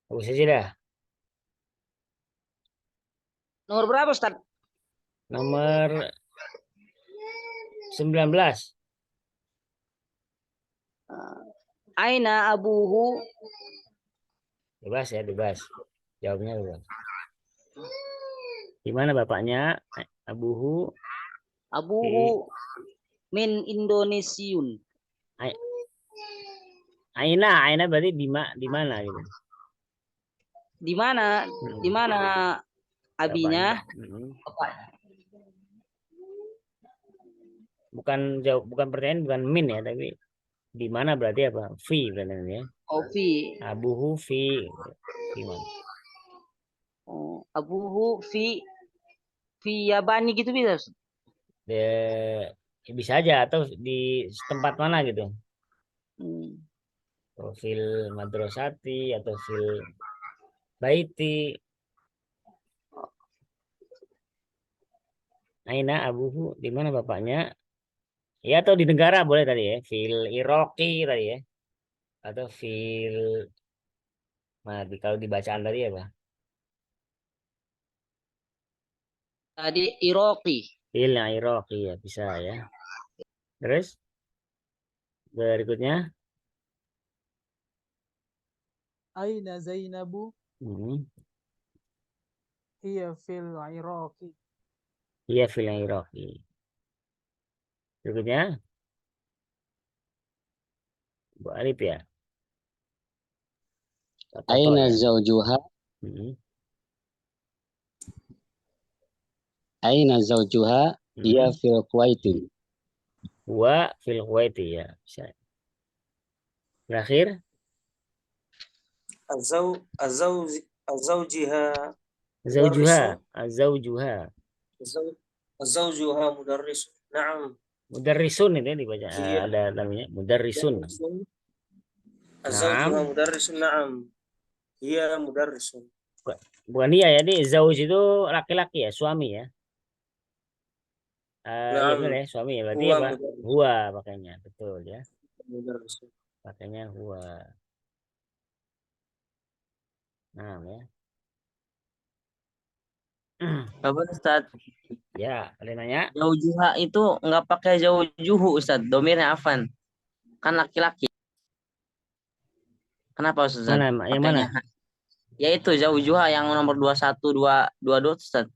Abu Sajidah. Nomor berapa, Ustaz? Nomor 19. Aina abuhu. Bebas ya, bebas. Jawabnya bebas. Di mana bapaknya? Abuhu. Abuhu min Indonesiun. Aina berarti di mana gitu. Di mana? Di mana abinya? Bukan pertanyaan, bukan min ya, tapi di mana berarti apa? Fi berarti ya. Oh, fi. Abuhu fi. Gimana? Oh, abuhu fi Yabani gitu bisa. Bisa aja atau di tempat mana gitu. Fil madrasati atau fil baiti. Aina abuhu, di mana bapaknya? Ya atau di negara boleh tadi ya. Fil Iraqi tadi ya. Atau fil kalau dibacaan tadi apa? Tadi Iraqi. Fil Iraqi ya bisa ya. Terus berikutnya Aina Zainabu hmm. hiya fil Iraqi. Iya fil Iraqi. Berikutnya Bu Alif ya. Toto Aina ya. zaujuha? Hmm. Aina zaujuha? Ia fil Kuwaiti. Wa fil Kuwaiti ya bisa. Terakhir azaujiha zaujuha, mudarrisun. zaujuha. Azaujuha mudarrisun. Naam. Mudarrisun itu ya dibaca Iya. ada namanya mudarrisun. Azaujuha Naam. mudarrisun. Naam. Iya mudarrisun. Bukan dia ya, ini zauj itu laki-laki ya, suami ya. Iya Naam. benar ya, suami ya. Berarti Huwa apa? mudarrisun. Huwa pakainya, betul ya. Mudarrisun. Pakainya huwa. Nah ya. Apa Ustaz? Ya, ada yang nanya? Zaujuha itu nggak pakai zaujuhu Ustaz. Domirnya afan. Kan laki-laki. Kenapa Ustaz? Mana? Yang mana? Pakainya ya itu zaujuha yang nomor 21, 22 Ustaz.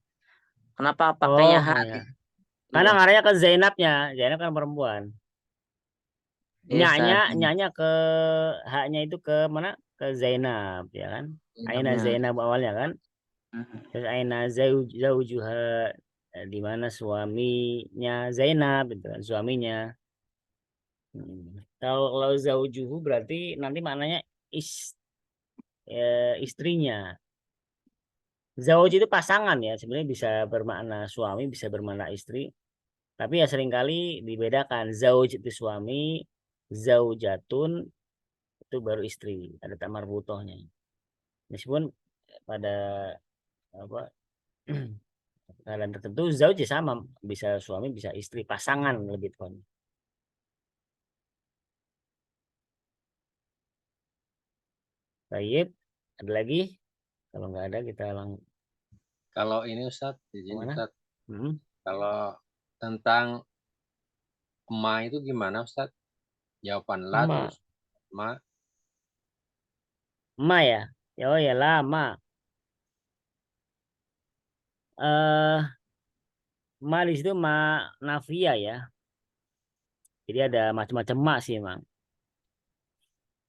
Kenapa pakainya Oh, ha? ya. Karena ngarahnya ke Zainabnya. Zainab kan perempuan. Iya, Ustaz. Nyanya ke haknya itu ke mana? Ke Zainab ya kan? Aina Zainab awalnya kan? Terus aina zaujuha, di mana suaminya Zainab itu kan suaminya. Kalau zaujuhu berarti nanti maknanya istrinya. Zauj itu pasangan ya, sebenarnya bisa bermakna suami, bisa bermakna istri. Tapi ya seringkali dibedakan. Zauj itu suami, zaujatun itu baru istri. Ada tamar butohnya. Meskipun pada apa keadaan tertentu zauj ya sama, bisa suami, bisa istri, pasangan lebih tepatnya. Baik, ada lagi? Kalau nggak ada kita langsung. Kalau ini Ustaz, izin Mana? Ustaz. Kalau tentang ma itu gimana Ustaz? Jawaban la Ma. terus ma. Ma ya? Ya, oh ya lama. Ma di situ ma nafia ya. Jadi ada macam-macam ma sih emang.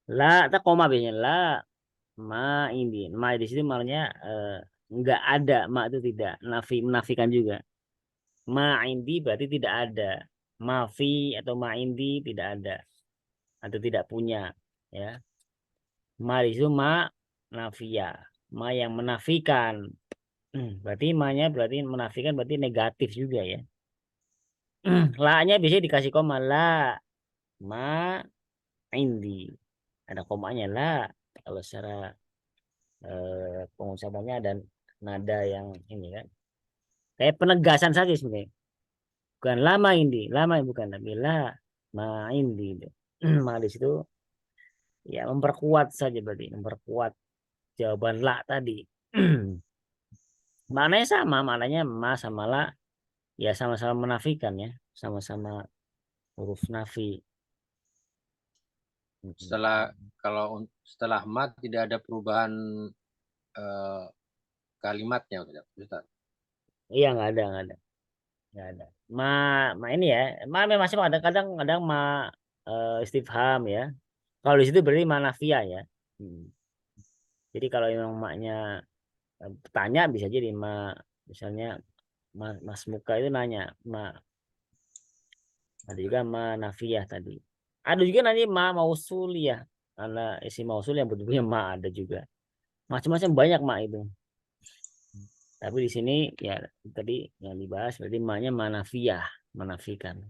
La, tak koma biasanya la, ma ini. Ma di situ maknanya nggak ada, ma itu tidak. Menafikan juga. Ma indi berarti tidak ada. Mafi atau ma indi tidak ada. Atau tidak punya. Ya. Ma di situ ma nafia. Ma yang menafikan. Berarti ma-nya berarti menafikan berarti negatif juga ya. La-nya biasanya dikasih koma la ma indi. Ada komanya la. Kalau secara pengucapannya dan nada yang ini kan. Kayak penegasan saja sebenarnya. Bukan lama indi, lama bukan tapi la ma indi. Ma di situ ya memperkuat saja berarti, memperkuat jawaban la tadi. Maknanya sama, maknanya ma sama la ya sama-sama menafikan ya, sama-sama huruf nafi. Setelah ma tidak ada perubahan kalimatnya Ustaz. Iya nggak ada, nggak ada. Ma ini ya, ma masih kadang-kadang ma istifham ya. Kalau di situ berarti ma nafia ya. Jadi kalau memang maknya tanya bisa jadi ma, misalnya Mas Muka itu nanya ma, ada juga ma nafiyah tadi. Ada juga nanti ma mausuliyah, karena isi mausul yang bentuknya ma ada juga. Macam-macam banyak ma itu. Tapi di sini ya tadi yang dibahas berarti ma-nya manafiyah, menafikan.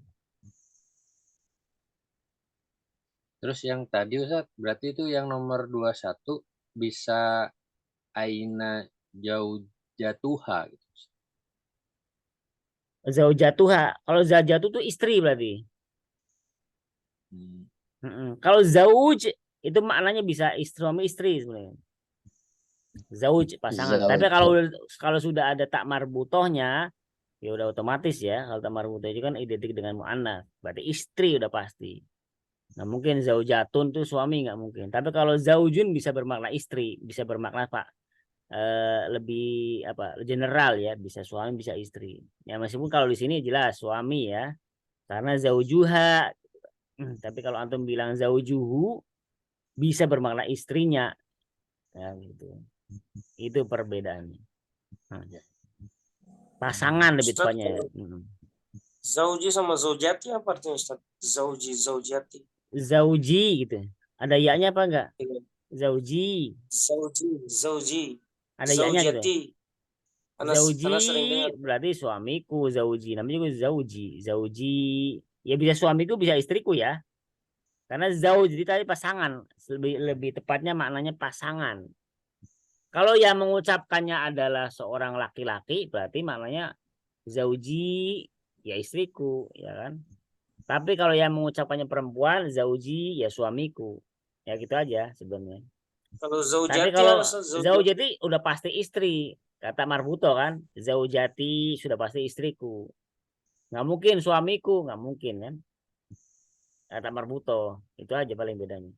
Terus yang tadi Ustaz, berarti itu yang nomor 21 bisa aina jauh jatuha gitu. Zaujatuha. Kalau zaujatu itu istri berarti. Kalau zauj itu maknanya bisa suami istri sebenarnya. Zauj pasangan. Tapi kalau sudah ada tak marbutohnya, ya udah otomatis ya. Kalau tak marbutoh itu kan identik dengan mu'annas. Berarti istri udah pasti. Nah mungkin zaujatun tuh suami nggak mungkin. Tapi kalau zaujun bisa bermakna istri, bisa bermakna Pak lebih apa general ya, bisa suami bisa istri. Ya meskipun kalau di sini jelas suami ya, karena zaujuha. Tapi kalau antum bilang zaujuhu bisa bermakna istrinya, ya gitu. Itu perbedaannya. Nah, pasangan lebih Ustaz, tepatnya. zauji sama zaujati apa artinya Ustaz? Zauji, zaujati. Zauji gitu. Ada ya-nya apa enggak? Zauji. Zauji. Ada ya-nya gitu. Zaujati. Zauji sering dengar. berarti suamiku, zauji. Namanya juga zauji. Zauji. Ya bisa suamiku, bisa istriku ya. Karena zauj jadi tadi pasangan. Lebih tepatnya maknanya pasangan. Kalau yang mengucapkannya adalah seorang laki-laki, berarti maknanya zauji, ya istriku, ya kan? Tapi kalau yang mengucapkannya perempuan, zauji, ya suamiku. Ya gitu aja sebenarnya. Kalau Tapi zaujati kalau apa, Ustaz? zaujati udah pasti istri. Kata marbuto kan, zaujati sudah pasti istriku. Nggak mungkin suamiku, nggak mungkin kan. Kata marbuto, itu aja paling bedanya.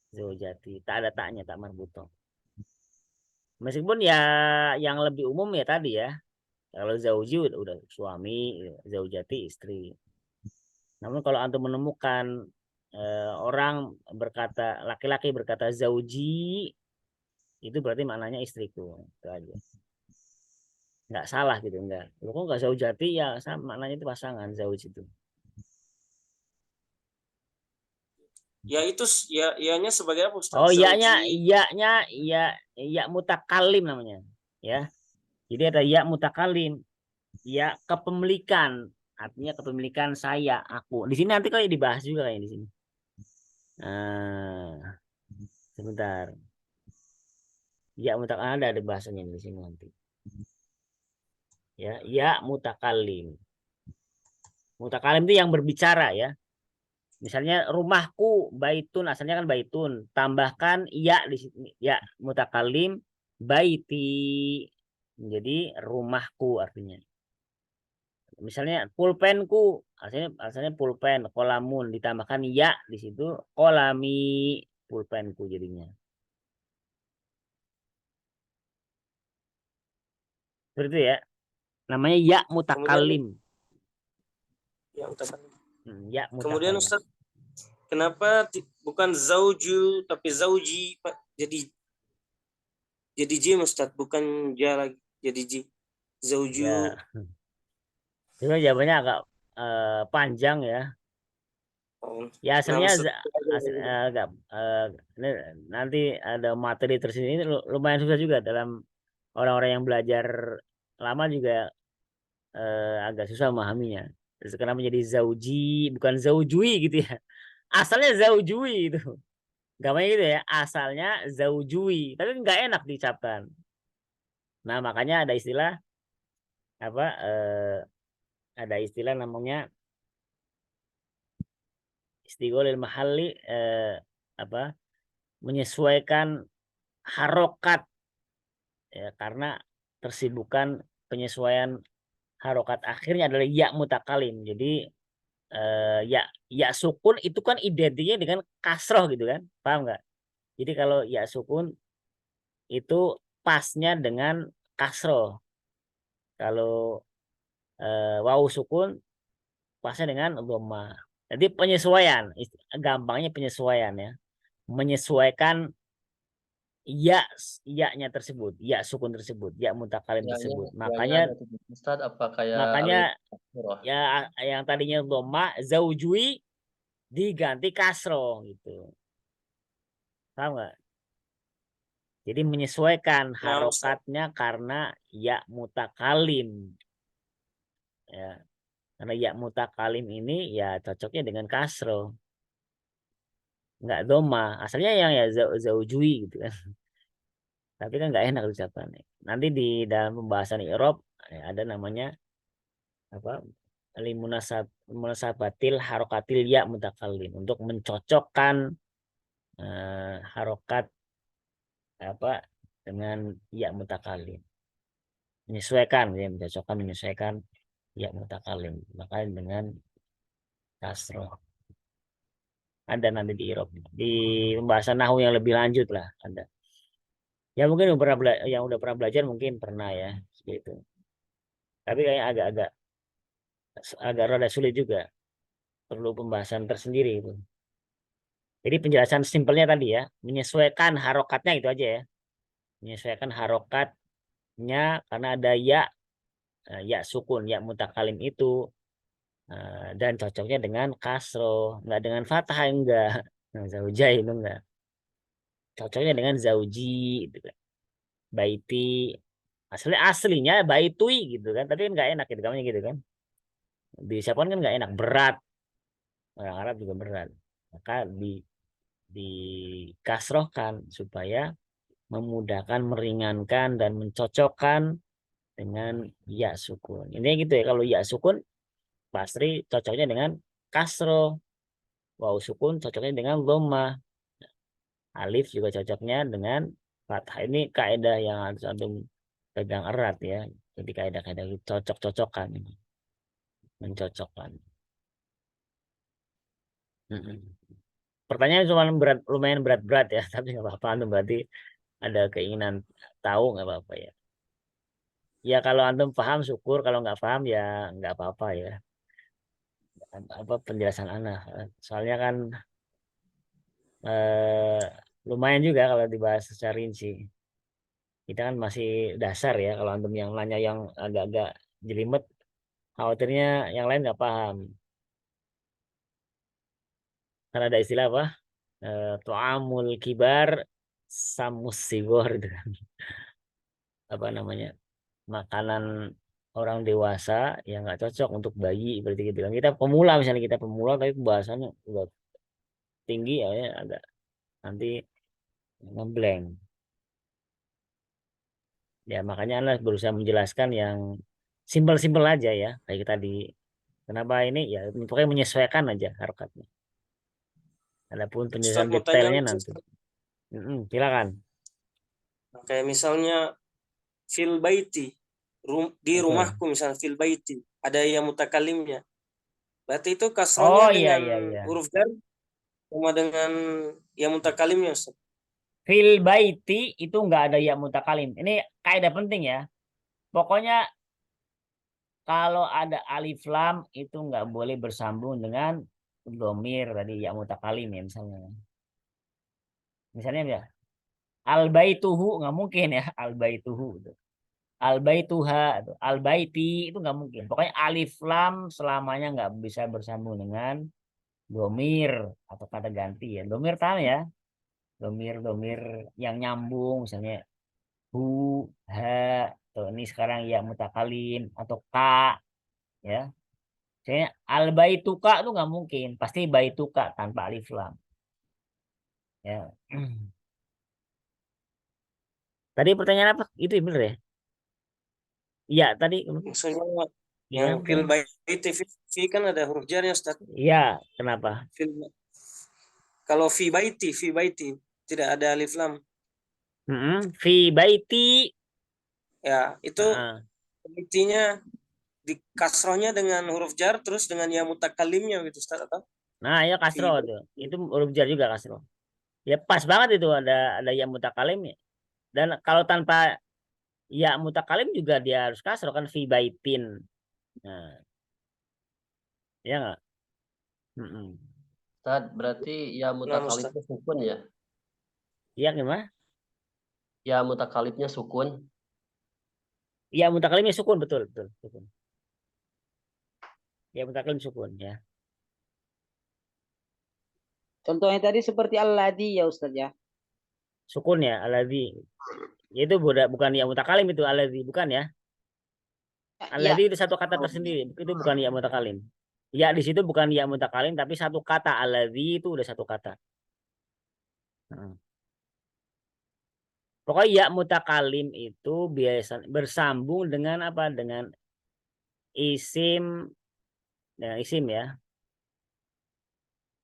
Zaujati, tak ada taknya, tak marbuto. Meskipun ya yang lebih umum ya tadi ya. Kalau zauji udah suami, zaujati istri. Namun kalau antum menemukan orang berkata, laki-laki berkata zauji, itu berarti maknanya istriku. Itu aja. Nggak salah gitu, enggak. Lu kok nggak zaujati ya, sama maknanya itu pasangan zauj itu. Ya itu ya ianya sebagai apa Ustaz? Oh, Zauji. ya mutakalim namanya. Ya. Jadi ada ya mutakalim. Ya kepemilikan, artinya kepemilikan saya, aku. Di sini nanti kayak dibahas juga kayak di sini. Sebentar. Ya mutakalim ada bahasanya di sini nanti. Ya mutakalim. Mutakalim itu yang berbicara ya. Misalnya rumahku baitun, asalnya kan baitun, tambahkan ya di sini, ya mutakalim baiti, jadi rumahku artinya. Misalnya pulpenku, asalnya pulpen, kolamun, ditambahkan ya di situ, kolami, pulpenku jadinya. Seperti itu ya. Namanya ya mutakalim. Ya mutakalim. Ya Kemudian mutakalim. Ustaz, kenapa bukan zauju tapi zauji Pak? Jadi jim Ustaz, bukan ja lagi. Jadi ji. Zauju. Ya. Cuma jawabannya agak panjang ya. Ya asalnya nanti ada materi tersendiri, ini lumayan susah juga dalam orang-orang yang belajar lama juga agak susah memahaminya. Terus kenapa menjadi zauji bukan zaujui gitu ya? Asalnya zaujui itu, gamanya gitu ya. Asalnya zaujui, tapi nggak enak diucapkan. Nah makanya ada istilah apa? Ada istilah namanya istigholil mahalli, apa? Menyesuaikan harokat ya, karena tersibukan penyesuaian harokat akhirnya adalah ya mutakalim. Jadi ya sukun itu kan identiknya dengan kasroh gitu kan, paham nggak? Jadi kalau ya sukun itu pasnya dengan kasroh. Kalau wawu sukun pasnya dengan dhamma. Jadi penyesuaian, gampangnya penyesuaian ya, menyesuaikan ya-nya tersebut, ya sukun tersebut, ya mutakalim tersebut. Makanya Ustaz, apa kayak makanya ya yang tadinya dhamma zaujui diganti kasro gitu. Paham nggak? Jadi menyesuaikan harokatnya karena ya mutakalim. Ya. Karena ya mutakalim ini ya cocoknya dengan kasro. Nggak doma. Asalnya yang ya zaujui gitu kan. Tapi kan nggak enak ucapannya. Nanti di dalam pembahasan i'rab ada namanya apa munasabatil harokatil ya mutakallim, untuk mencocokkan harokat apa dengan ya mutakallim, menyesuaikan ya, menyesuaikan ya mutakallim, maka dengan kasroh. Ada nanti di Irob, di pembahasan nahwu yang lebih lanjut lah ada. Ya mungkin yang udah pernah belajar mungkin pernah ya seperti itu. Tapi kayaknya agak rada sulit juga, perlu pembahasan tersendiri itu. Jadi penjelasan simpelnya tadi ya, menyesuaikan harokatnya itu aja ya, menyesuaikan harokatnya karena ada ya sukun, ya mutakalim itu, dan cocoknya dengan kasro, nggak dengan fathah, enggak. Nah, zaujai itu enggak. Cocoknya dengan zauji gitu kan. Baiti. Aslinya baitui gitu kan, tapi kan nggak enak gitu namanya gitu kan. Di Siapon kan nggak enak, berat. Orang Arab juga berat. Maka dikasrohkan supaya memudahkan, meringankan dan mencocokkan dengan ya sukun. Ini gitu ya, kalau ya sukun pasti cocoknya dengan kasro, waw sukun cocoknya dengan dhamma, alif juga cocoknya dengan fathah. Ini kaidah yang harus antum pegang erat ya. Jadi kaidah-kaidah cocok-cocokan, mencocokkan. Pertanyaan cuma lumayan berat-berat ya, tapi nggak apa-apa, antum berarti ada keinginan tahu, nggak apa-apa ya. Ya kalau antum paham syukur, kalau nggak paham ya nggak apa-apa ya. Apa penjelasan anak, soalnya kan lumayan juga kalau dibahas secara rinci. Kita kan masih dasar ya, kalau antum yang nanya yang agak-agak jelimet, khawatirnya yang lain nggak paham. Karena ada istilah apa? Tu'amul kibar samus sigor gitu kan. Apa namanya? Makanan orang dewasa yang nggak cocok untuk bayi, berarti gitu kan. Kita pemula, misalnya kita pemula tapi pembahasannya udah tinggi ya, agak nanti ngeblank. Ya makanya Anda berusaha menjelaskan yang simpel-simpel aja ya, kayak tadi. Kenapa ini ya, pokoknya menyesuaikan aja harokatnya. Adapun Ustaz penjelasan mau tanya detailnya lucu, nanti. Ustaz. Silakan. Kayak misalnya fil baiti, di rumahku misalnya fil baiti, ada yang mutakalimnya. Berarti itu kasrohnya Oh iya dengan iya iya. huruf jar sama dengan yang mutakalimnya, Ustaz. Fil baiti itu nggak ada ya mutakalim. Ini kaidah penting ya. Pokoknya kalau ada alif lam itu nggak boleh bersambung dengan domir tadi ya mutakalim ya misalnya. Misalnya ya al baituhu nggak mungkin ya, al baituhu gitu. Al baituha, al baiti itu nggak mungkin. Pokoknya alif lam selamanya nggak bisa bersambung dengan domir atau kata ganti ya. Domir tahu ya. Domir yang nyambung misalnya hu, ha, tuh ini sekarang ya mutakalim atau ka ya. Misalnya al baituka itu nggak mungkin, pasti baituka tanpa alif lam. Ya. Tadi pertanyaan apa? Itu bener ya? Iya, tadi. Maksudnya Iya, yang fil baiti, fi kan ada huruf jarnya, Ustaz. Iya, kenapa? Kalau fi baiti tidak ada alif lam. Fi baiti. Ya, itu intinya di kasrohnya dengan huruf jar terus dengan ya mutakalimnya gitu, Ustaz, atau? Nah, ya kasro tuh. Itu huruf jar juga kasro. Ya pas banget itu ada ya mutakalim ya. Dan kalau tanpa ya mutakalim juga dia harus kasro kan fi baitin. Nah, ya nggak? Ustaz, berarti ya mutakalibnya sukun ya? Iya gimana? Ya mutakalibnya sukun. Ya mutakalimnya sukun, betul sukun. Ya mutakalim sukun ya. Contohnya tadi seperti alladzi ya Ustaz ya. Sukun ya, alladzi. Itu bukan ya mutakalim itu alladzi, bukan ya? Alladzi itu satu kata tersendiri, itu bukan ya mutakalim. Ya di situ bukan ya mutakalim tapi satu kata, alladzi itu udah satu kata. Pokoknya ya mutakalim itu biasa bersambung dengan apa? Dengan isim isim ya,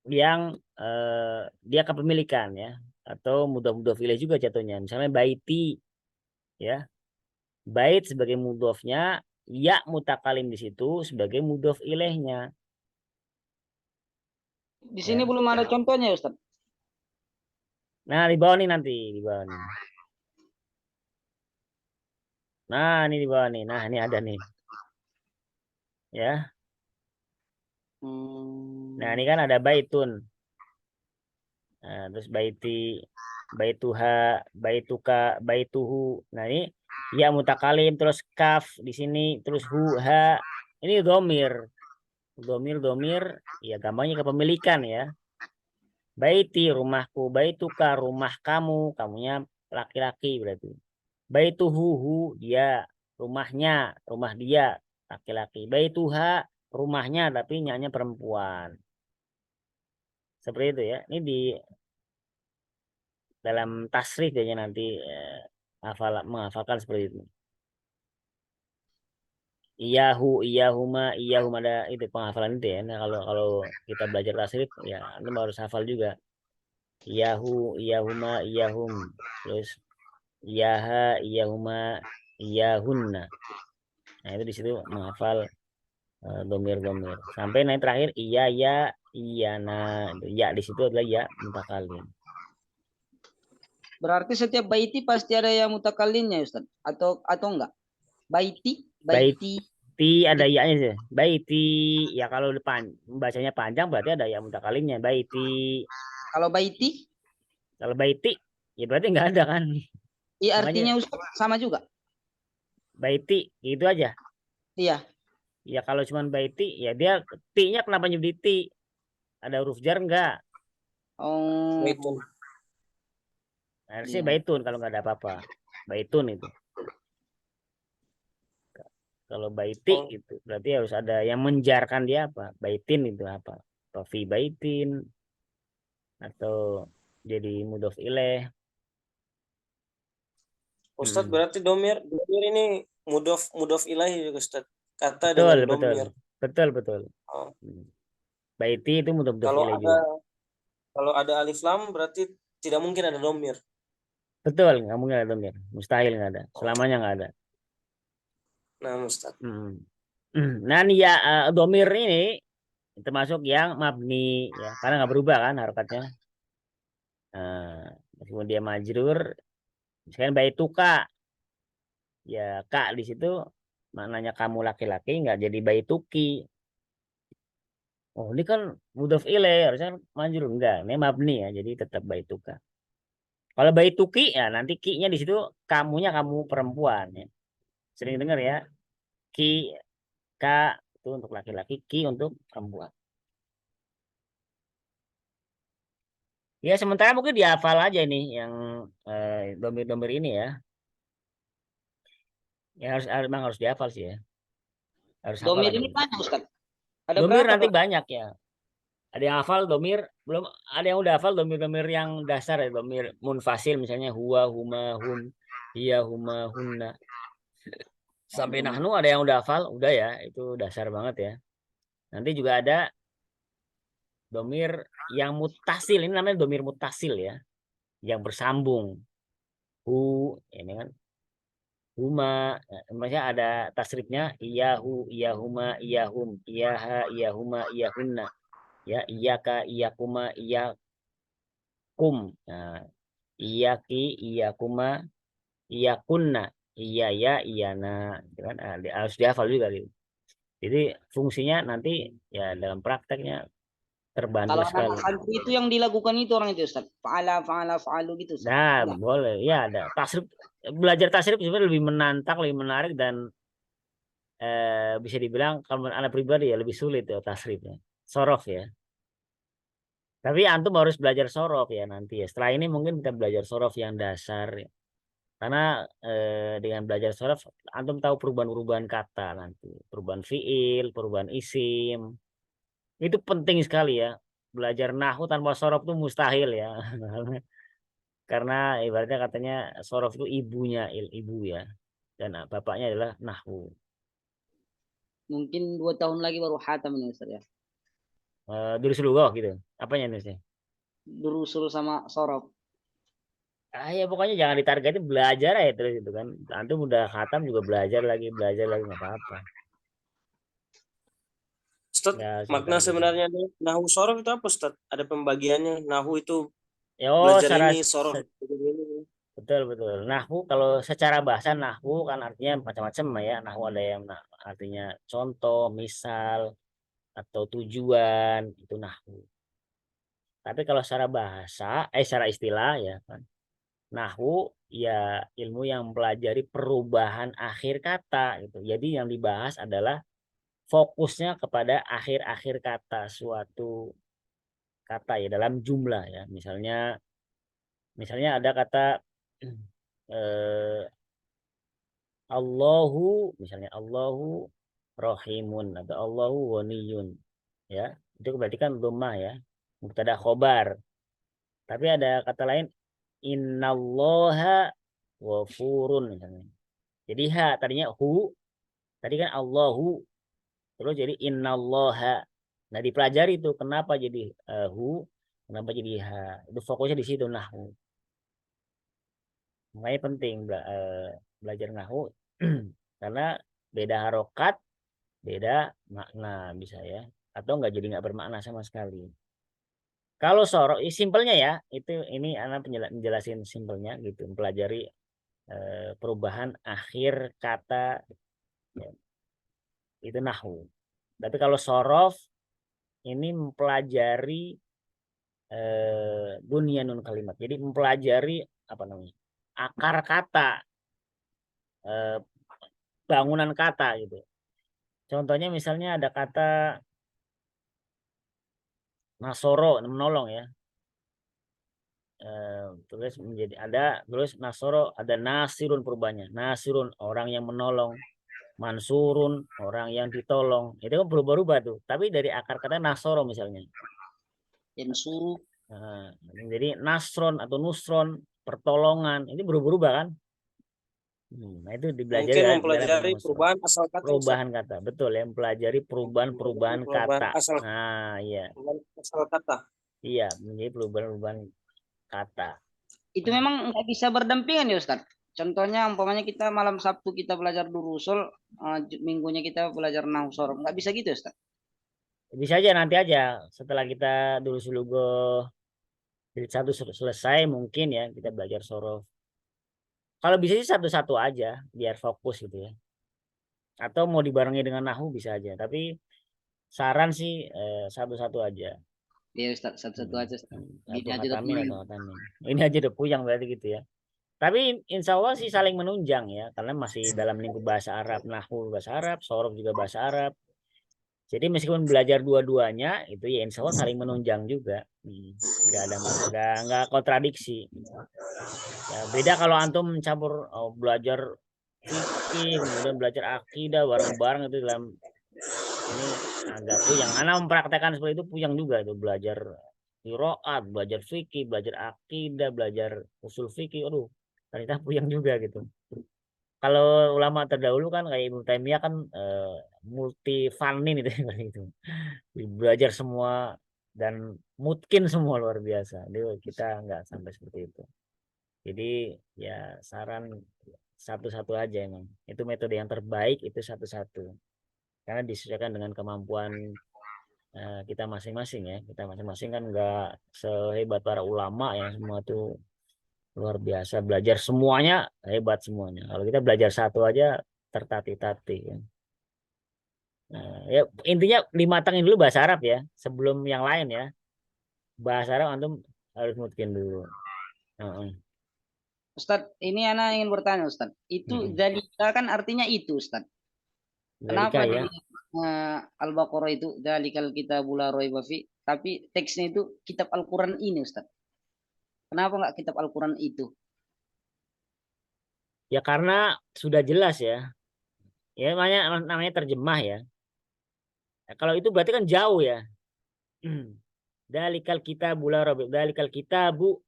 yang dia kepemilikan ya, atau mudhof ilaih juga jatuhnya. Misalnya baiti ya, bait sebagai mudhofnya, ya mutakalim di situ sebagai mudhof ilaihnya. Di sini belum ada contohnya ya Ustaz. Nah, di bawah nih nanti, di bawah nih. Nah, ini di bawah nih. Nah, ini ada nih. Ya. Nah, ini kan ada baitun. Nah, terus baiti, baituha, baituka, baituhu. Nah, ini ya mutakalim, terus kaf di sini, terus hu, ha. Ini domir. Domir, ya gampangnya kepemilikan ya. Baiti, rumahku. Baituka, rumah kamu. Kamunya laki-laki berarti. Baituhu, dia. Rumahnya, rumah dia. Laki-laki. Baituha, rumahnya, tapi nyanya perempuan. Seperti itu ya. Ini di dalam tasrif dia nanti menghafalkan seperti itu. Iyahuma, iyahum ada itu penghafalan itu ya. Nah, kalau kita belajar tasrif ya, itu harus hafal juga. Iyahuma, iyahum. Terus iyaha, iyahuma, iyahunna. Nah, itu di situ menghafal domir. Sampai nanti terakhir iya, ya, iyana. Ya di situ adalah ya mutakalim. Berarti setiap baiti pasti ada yang mutakalimnya Ustaz, atau enggak? Baiti. Baiti ada ya-nya sih. Baiti ya, kalau depan bacanya panjang berarti ada ya mutakalimnya. Baiti. Kalau baiti? Kalau baiti ya berarti nggak ada kan. Iya, artinya Ustaz sama juga. Baiti gitu aja. Iya. Ya kalau cuman baiti ya dia ti-nya kenapa nyebut ti? Ada huruf jar enggak? Oh. Baitun. Harusnya baitun kalau nggak ada apa-apa. Baitun itu. Kalau baiti itu berarti harus ada yang menjarkan dia apa? Baitin itu apa? Atau fi baitin atau jadi mudhof ilaih. Ustadz berarti domir ini mudhof ilaih juga Ustadz. Kata dengan domir. Betul. Oh. Baiti itu mudhof ilaih juga. juga. Kalau ada alif lam berarti tidak mungkin ada domir. Betul, nggak mungkin ada domir. Mustahil nggak ada. Selamanya nggak ada. Nah, Ustadz. Nah, nih ya domir ini termasuk yang mabni ya, karena nggak berubah kan harokatnya. Meskipun dia majrur, misalkan baituka, ya kak di situ maknanya kamu laki-laki, nggak jadi baituki. Oh, ini kan mudhof ilaih, harusnya majrur, enggak, ini mabni ya, jadi tetap baituka. Kalau baituki ya nanti ki-nya di situ kamunya kamu perempuan ya. Sering dengar ya. Ki, ka itu untuk laki-laki, ki untuk perempuan. Ya sementara mungkin dihafal aja ini yang domir-domir ini ya. Ya memang harus dihafal sih ya. Harus domir ini banyak Ustaz. Ada domir berapa, nanti banyak ya. Ada yang hafal domir, belum ada yang udah hafal domir-domir yang dasar ya, domir munfasil misalnya huwa, huma, hum, iya, huma, hunna. Sampai nahnu ada yang udah hafal, udah ya, itu dasar banget ya. Nanti juga ada domir yang mutasil, ini namanya domir mutasil ya, yang bersambung. Hu, ini kan huma, maksudnya ada tasrifnya iyahu, iyahuma, iyahum, iyaha, iyahuma, iyahunna. Ya, iyaka, iyakuma, iyakum. Nah, iyaki, iyakuma, iyakunna. Iya ya, iyana. Kan harus dihafal juga gitu. Jadi fungsinya nanti ya dalam prakteknya terbantu kalau sekali. anak santri itu yang dilakukan itu orang itu Ustaz. Fa'alu gitu Ustaz. Nah, boleh. Ya ada. Tasrif, belajar tasrif sebenarnya lebih menantang, lebih menarik dan bisa dibilang kalau anak pribadi ya lebih sulit ya tasrifnya. Sorof ya. Tapi antum harus belajar sorof ya nanti ya. Setelah ini mungkin kita belajar sorof yang dasar ya. Karena dengan belajar sorof antum tahu perubahan-perubahan kata nanti. Perubahan fiil, perubahan isim. Itu penting sekali ya. Belajar nahwu tanpa sorof itu mustahil ya. Karena ibaratnya katanya sorof itu ibunya ibu ya. Dan bapaknya adalah nahwu. mungkin 2 tahun lagi baru hatam ini Ustaz ya. Dulu lugoh gitu. Apanya nulisnya? Durusul sama sorof. Ya pokoknya jangan ditargetin, belajar ya terus itu kan. Antum udah khatam juga belajar lagi nggak apa-apa. Ustaz, Ya, makna sebentar. sebenarnya dari nahu sorof itu apa Ustaz? Ada pembagiannya. Nahu itu Oh, belajar secara ini, sorof belajar ini. betul. Nahwu kalau secara bahasa nahwu kan artinya macam-macam ya. Nahwu ada yang artinya contoh, misal atau tujuan, itu nahwu. Tapi kalau secara bahasa, secara istilah ya kan. Nahwu ya ilmu yang mempelajari perubahan akhir kata gitu. Jadi yang dibahas adalah fokusnya kepada akhir-akhir kata suatu kata ya dalam jumlah ya. Misalnya ada kata Allahu, misalnya Allahu Rahimun atau Allahu Ghaniyun ya. Itu berarti kan dhammah ya. Mubtada khobar. Tapi ada kata lain innallaha ghafurun misalnya. Jadi tadinya hu, tadi kan Allahu, terus jadi innallaha. Nah, dipelajari itu kenapa jadi hu, kenapa jadi ha. Itu fokusnya di situ nahwu. Makanya penting belajar nahwu karena beda harokat, beda makna bisa ya. Atau jadi nggak bermakna sama sekali. Kalau sorof, simpelnya ya, ini anak menjelasin simpelnya gitu, mempelajari perubahan akhir kata ya, itu nahwu. Tapi kalau sorof ini mempelajari bunyanun kalimat. Jadi mempelajari apa namanya akar kata, bangunan kata gitu. Contohnya misalnya ada kata nasoro, menolong ya. Terus nasoro, ada nasirun perubahannya. Nasirun orang yang menolong, mansurun orang yang ditolong. Itu kan berubah-ubah tuh. Tapi dari akar kata nasoro misalnya. Yansuru. Jadi nasron atau nusron pertolongan ini berubah-ubah kan. Nah itu dipelajari Mungkin mempelajari perubahan asal kata. Perubahan kata, betul ya, mempelajari perubahan kata. Asal, iya. Asal kata. Iya, menjadi perubahan kata. Itu memang nggak bisa berdampingan ya Ustaz. Contohnya umpamanya kita malam Sabtu kita belajar durusul, minggunya kita belajar nahwu sorof. Nggak bisa gitu Ustaz. Bisa aja nanti aja setelah kita durusul satu selesai mungkin ya kita belajar sorof. Kalau bisa sih satu-satu aja biar fokus gitu ya. Atau mau dibarengi dengan nahwu bisa aja. Tapi saran sih satu-satu aja. Iya Ustaz, satu-satu aja. Ini aja udah puyang berarti gitu ya. Tapi insya Allah sih saling menunjang ya. Karena masih dalam lingkup bahasa Arab. Nahwu bahasa Arab, sorof juga bahasa Arab. Jadi meskipun belajar dua-duanya itu ya insya Allah saling menunjang juga. Nggak kontradiksi. Ya, beda kalau antum mencampur belajar fikih kemudian belajar akidah bareng-bareng itu dalam ini agak puyang. Anak mempraktekkan seperti itu puyang juga itu belajar qiraat, belajar fikih, belajar akidah, belajar usul fikih. Aduh, ternyata puyang juga gitu. Kalau ulama terdahulu kan kayak Ibnu Taimiyah kan multi fanin itu belajar semua dan mungkin semua luar biasa. Jadi kita nggak sampai seperti itu. Jadi ya saran satu-satu aja emang. Itu metode yang terbaik itu satu-satu. Karena disesuaikan dengan kemampuan kita masing-masing ya. Kita masing-masing kan nggak sehebat para ulama yang semua tuh luar biasa. Belajar semuanya hebat semuanya. Kalau kita belajar satu aja tertatih-tatih ya. Ya intinya dimatangin dulu bahasa Arab ya sebelum yang lain ya. Bahasa Arab antum harus mungkin dulu. Ustaz, ini Ana ingin bertanya Ustaz. Itu dzalika kan artinya itu Ustaz. Kenapa ya? di Al-Baqarah itu dzalikal kitabul la raiba fi, tapi teksnya itu kitab Al-Qur'an ini Ustaz. Kenapa enggak kitab Al-Qur'an itu? Ya karena sudah jelas ya. Ya namanya terjemah ya. Kalau itu berarti kan jauh ya. Dzalikal kitabul la raiba, dzalikal kitabu.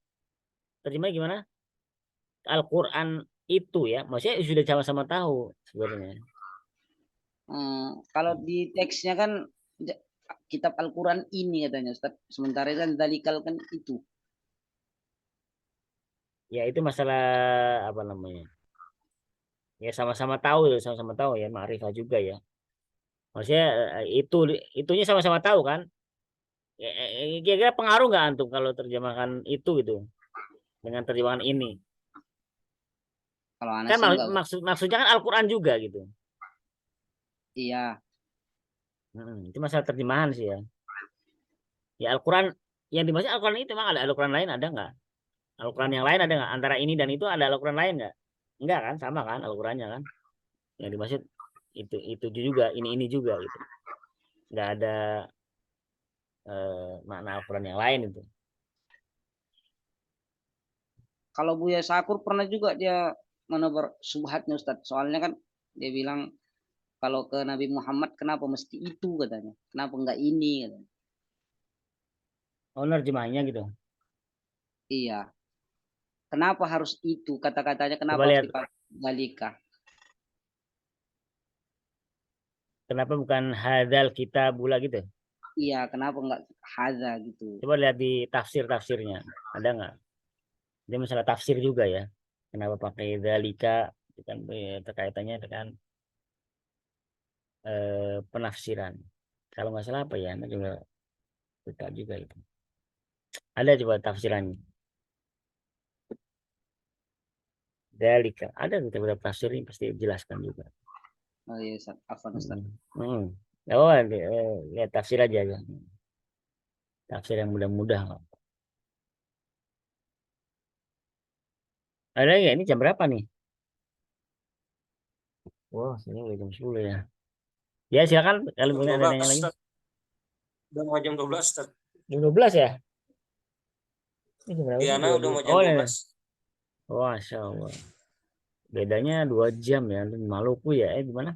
Terjemahnya gimana? Al-Quran itu ya, maksudnya sudah sama-sama tahu sebenarnya. Kalau di teksnya kan kitab Al-Quran ini katanya Ustaz. Sementara kan dalikal kan itu. Ya itu masalah apa namanya? Ya sama-sama tahu, sama-sama tahu ya, ma'rifah juga ya. Maksudnya itunya sama-sama tahu kan? Kira-kira pengaruh nggak antum kalau terjemahkan itu gitu dengan terjemahan ini? Kalau anak Kan sih enggak. maksudnya kan Al-Quran juga gitu. Iya. Itu masalah terjemahan sih ya. Ya Al-Quran yang dimaksud Al-Quran itu memang ada Al-Quran lain ada nggak? Al-Quran yang lain ada nggak? Antara ini dan itu ada Al-Quran lain nggak? Enggak kan, sama kan Al-Qurannya kan? Yang dimaksud itu juga, ini juga gitu. Nggak ada makna Al-Quran yang lain itu. Kalau Buya Sakur pernah juga dia menebar subhatnya Ustadz. Soalnya kan dia bilang kalau ke Nabi Muhammad kenapa mesti itu katanya. Kenapa enggak ini katanya. Oh, nerjemahnya gitu. Iya. Kenapa harus itu kata-katanya, kenapa Coba harus lihat. dipakai dalika? Kenapa bukan hadzal kitabula gitu? Iya, kenapa enggak hadza gitu? Coba lihat di tafsir-tafsirnya. Ada nggak? Dia masalah tafsir juga ya. Kenapa pakai dzalika? Kan terkaitannya dengan penafsiran. Kalau nggak salah apa ya? Anda juga lupa juga itu. Ada coba tafsirannya. Dzalika. Ada beberapa tafsir ini pasti jelaskan juga. Oh iya, afwan Ustaz. Oh, lihat tafsir aja ya. Tafsir yang mudah-mudah. Ada ya, ini jam berapa nih? Wah, ini udah jam 10 ya. Ya, silakan kalau Jam ada 12, nanya lagi. Ustaz. Udah mau jam 12, Ustaz. Jam 12 ya? Ini jam berapa sih? Diana udah mau jam Oh, 12. oh, Masya Allah. Bedanya 2 jam ya. Di Maluku ya. Gimana?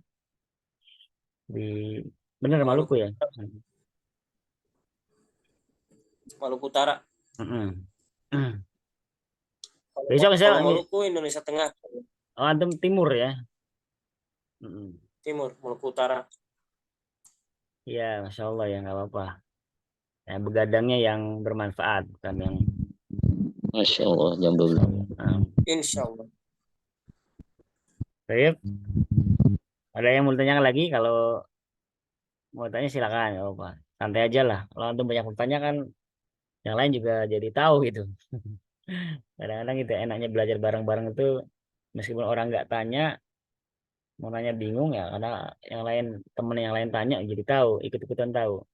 Bener Maluku ya? Maluku Utara. Besok saya Kalau Maluku Indonesia Tengah. Oh, antum timur ya? Timur, Maluku Utara. Ya, Masya Allah ya, nggak apa-apa. Ya, begadangnya yang bermanfaat, bukan yang Masya Allah, jam 12. Insya Allah. Baik. Ada yang mau ditanyakan lagi? Kalau mau tanya silakan, nggak apa-apa. Santai aja lah. Kalau antum banyak bertanya kan, yang lain juga jadi tahu gitu. Kadang-kadang gitu enaknya belajar bareng-bareng itu, meskipun orang nggak tanya, mau nanya bingung ya, karena yang lain temen yang lain tanya jadi tahu, ikut-ikutan tahu.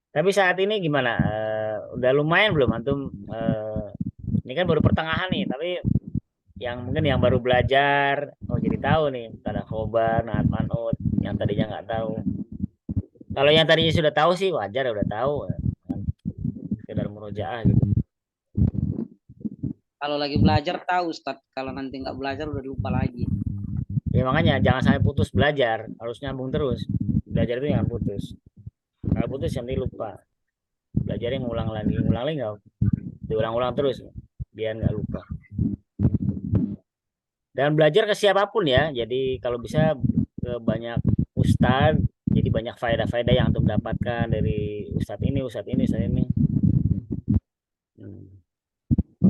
Tapi saat ini gimana? Udah lumayan belum antum? Ini kan baru pertengahan nih, tapi yang mungkin yang baru belajar, oh jadi tahu nih, ada khobar, naat manut, yang tadinya nggak tahu. Kalau yang tadinya sudah tahu sih wajar, udah tahu, sekedar murojaah gitu. Kalau lagi belajar tahu Ustaz, kalau nanti nggak belajar udah lupa lagi. Ya makanya jangan sampai putus belajar, harus nyambung terus. Belajar itu jangan putus. Kalau putus nanti lupa. Belajarnya ngulang lagi nggak, diulang-ulang terus biar nggak lupa. Dan belajar ke siapapun ya. Jadi kalau bisa ke banyak ustadz, jadi banyak faedah-faedah yang antum dapatkan dari ustadz ini, ustadz ini, ustadz ini.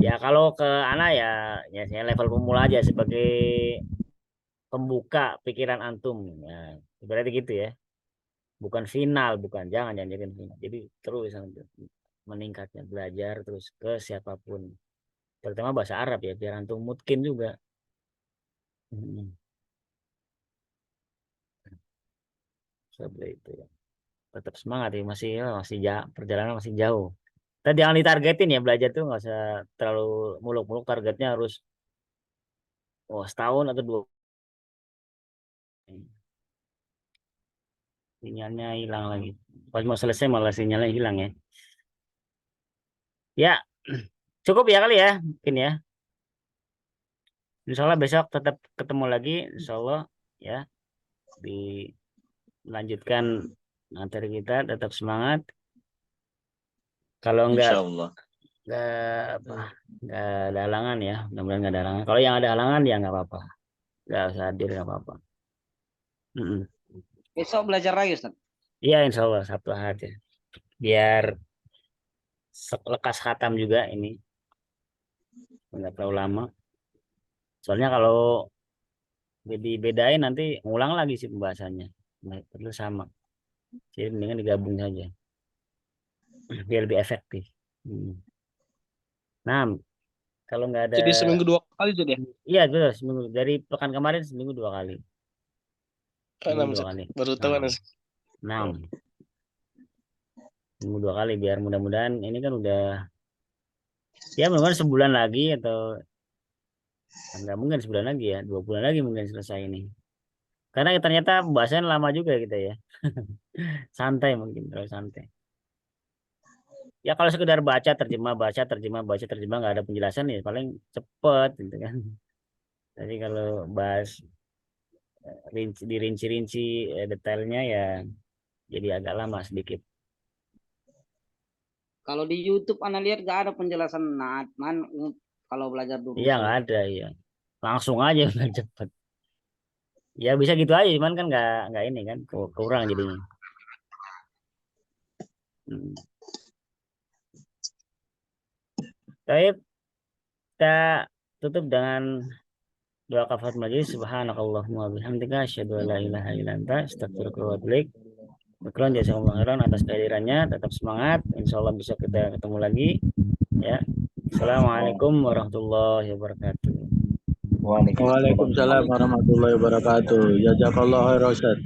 Ya kalau ke anak ya saya level pemula aja sebagai pembuka pikiran antum. Ya, berarti gitu ya. Bukan final, jangan jadi final. Jadi terus meningkatnya belajar terus ke siapapun. Terutama bahasa Arab ya, biar antum mungkin juga. Seperti itu ya. Tetap semangat ya, masih perjalanan masih jauh. Tapi jangan ditargetin ya, belajar tuh nggak usah terlalu muluk-muluk, targetnya harus setahun atau 2. Sinyalnya hilang lagi. Pas mau selesai malah sinyalnya hilang ya. Ya, cukup ya kali ya, mungkin ya. Insya Allah besok tetap ketemu lagi, insya Allah ya. Dilanjutkan materi kita, tetap semangat. Kalau enggak, Insya Allah. nggak ada halangan ya, mudah-mudahan nggak ada halangan. Kalau yang ada halangan ya nggak apa-apa, nggak usah hadir, nggak apa-apa. Besok belajar lagi Ustaz. Iya, insya Allah Sabtu Ahad ya, biar lekas khatam juga ini, nggak terlalu lama. Soalnya kalau jadi bedain nanti ngulang lagi sih pembahasannya, nah, perlu sama. Jadi mendingan digabung saja, biar lebih efektif. Nah, kalau nggak ada. Jadi seminggu 2 kali jadi ya? Iya betul, seminggu dari pekan kemarin seminggu 2 kali. Enam, Seminggu 2 kali. baru tahu kan. 6. Seminggu 2 kali biar mudah-mudahan ini kan udah ya mudah-mudahan sebulan lagi atau nggak mungkin sebulan lagi ya, 2 bulan lagi mungkin selesai ini. Karena ternyata pembahasan lama juga kita ya. Santai mungkin, terlalu santai. Ya kalau sekedar baca terjemah nggak ada penjelasan ya paling cepet gitu kan. Jadi kalau bahas dirinci-rinci detailnya ya jadi agak lama sedikit. Kalau di YouTube Anda lihat nggak ada penjelasan naat man kalau belajar dulu. Iya nggak ada ya, langsung aja udah cepet. Ya bisa gitu aja, cuman kan nggak ini kan kurang jadinya. Baik, kita tutup dengan doa kafaratul majelis. Subhanakallahumma wa bihamdika asyhadu an la ilaha illa anta astaghfiruka wa atubu ilaik. Syukran jazakumullah khairan atas kehadirannya. Tetap semangat. Insyaallah bisa kita ketemu lagi ya. Assalamualaikum warahmatullahi wabarakatuh. Waalaikumsalam warahmatullahi wabarakatuh. Jazakallahu khairan Ustaz.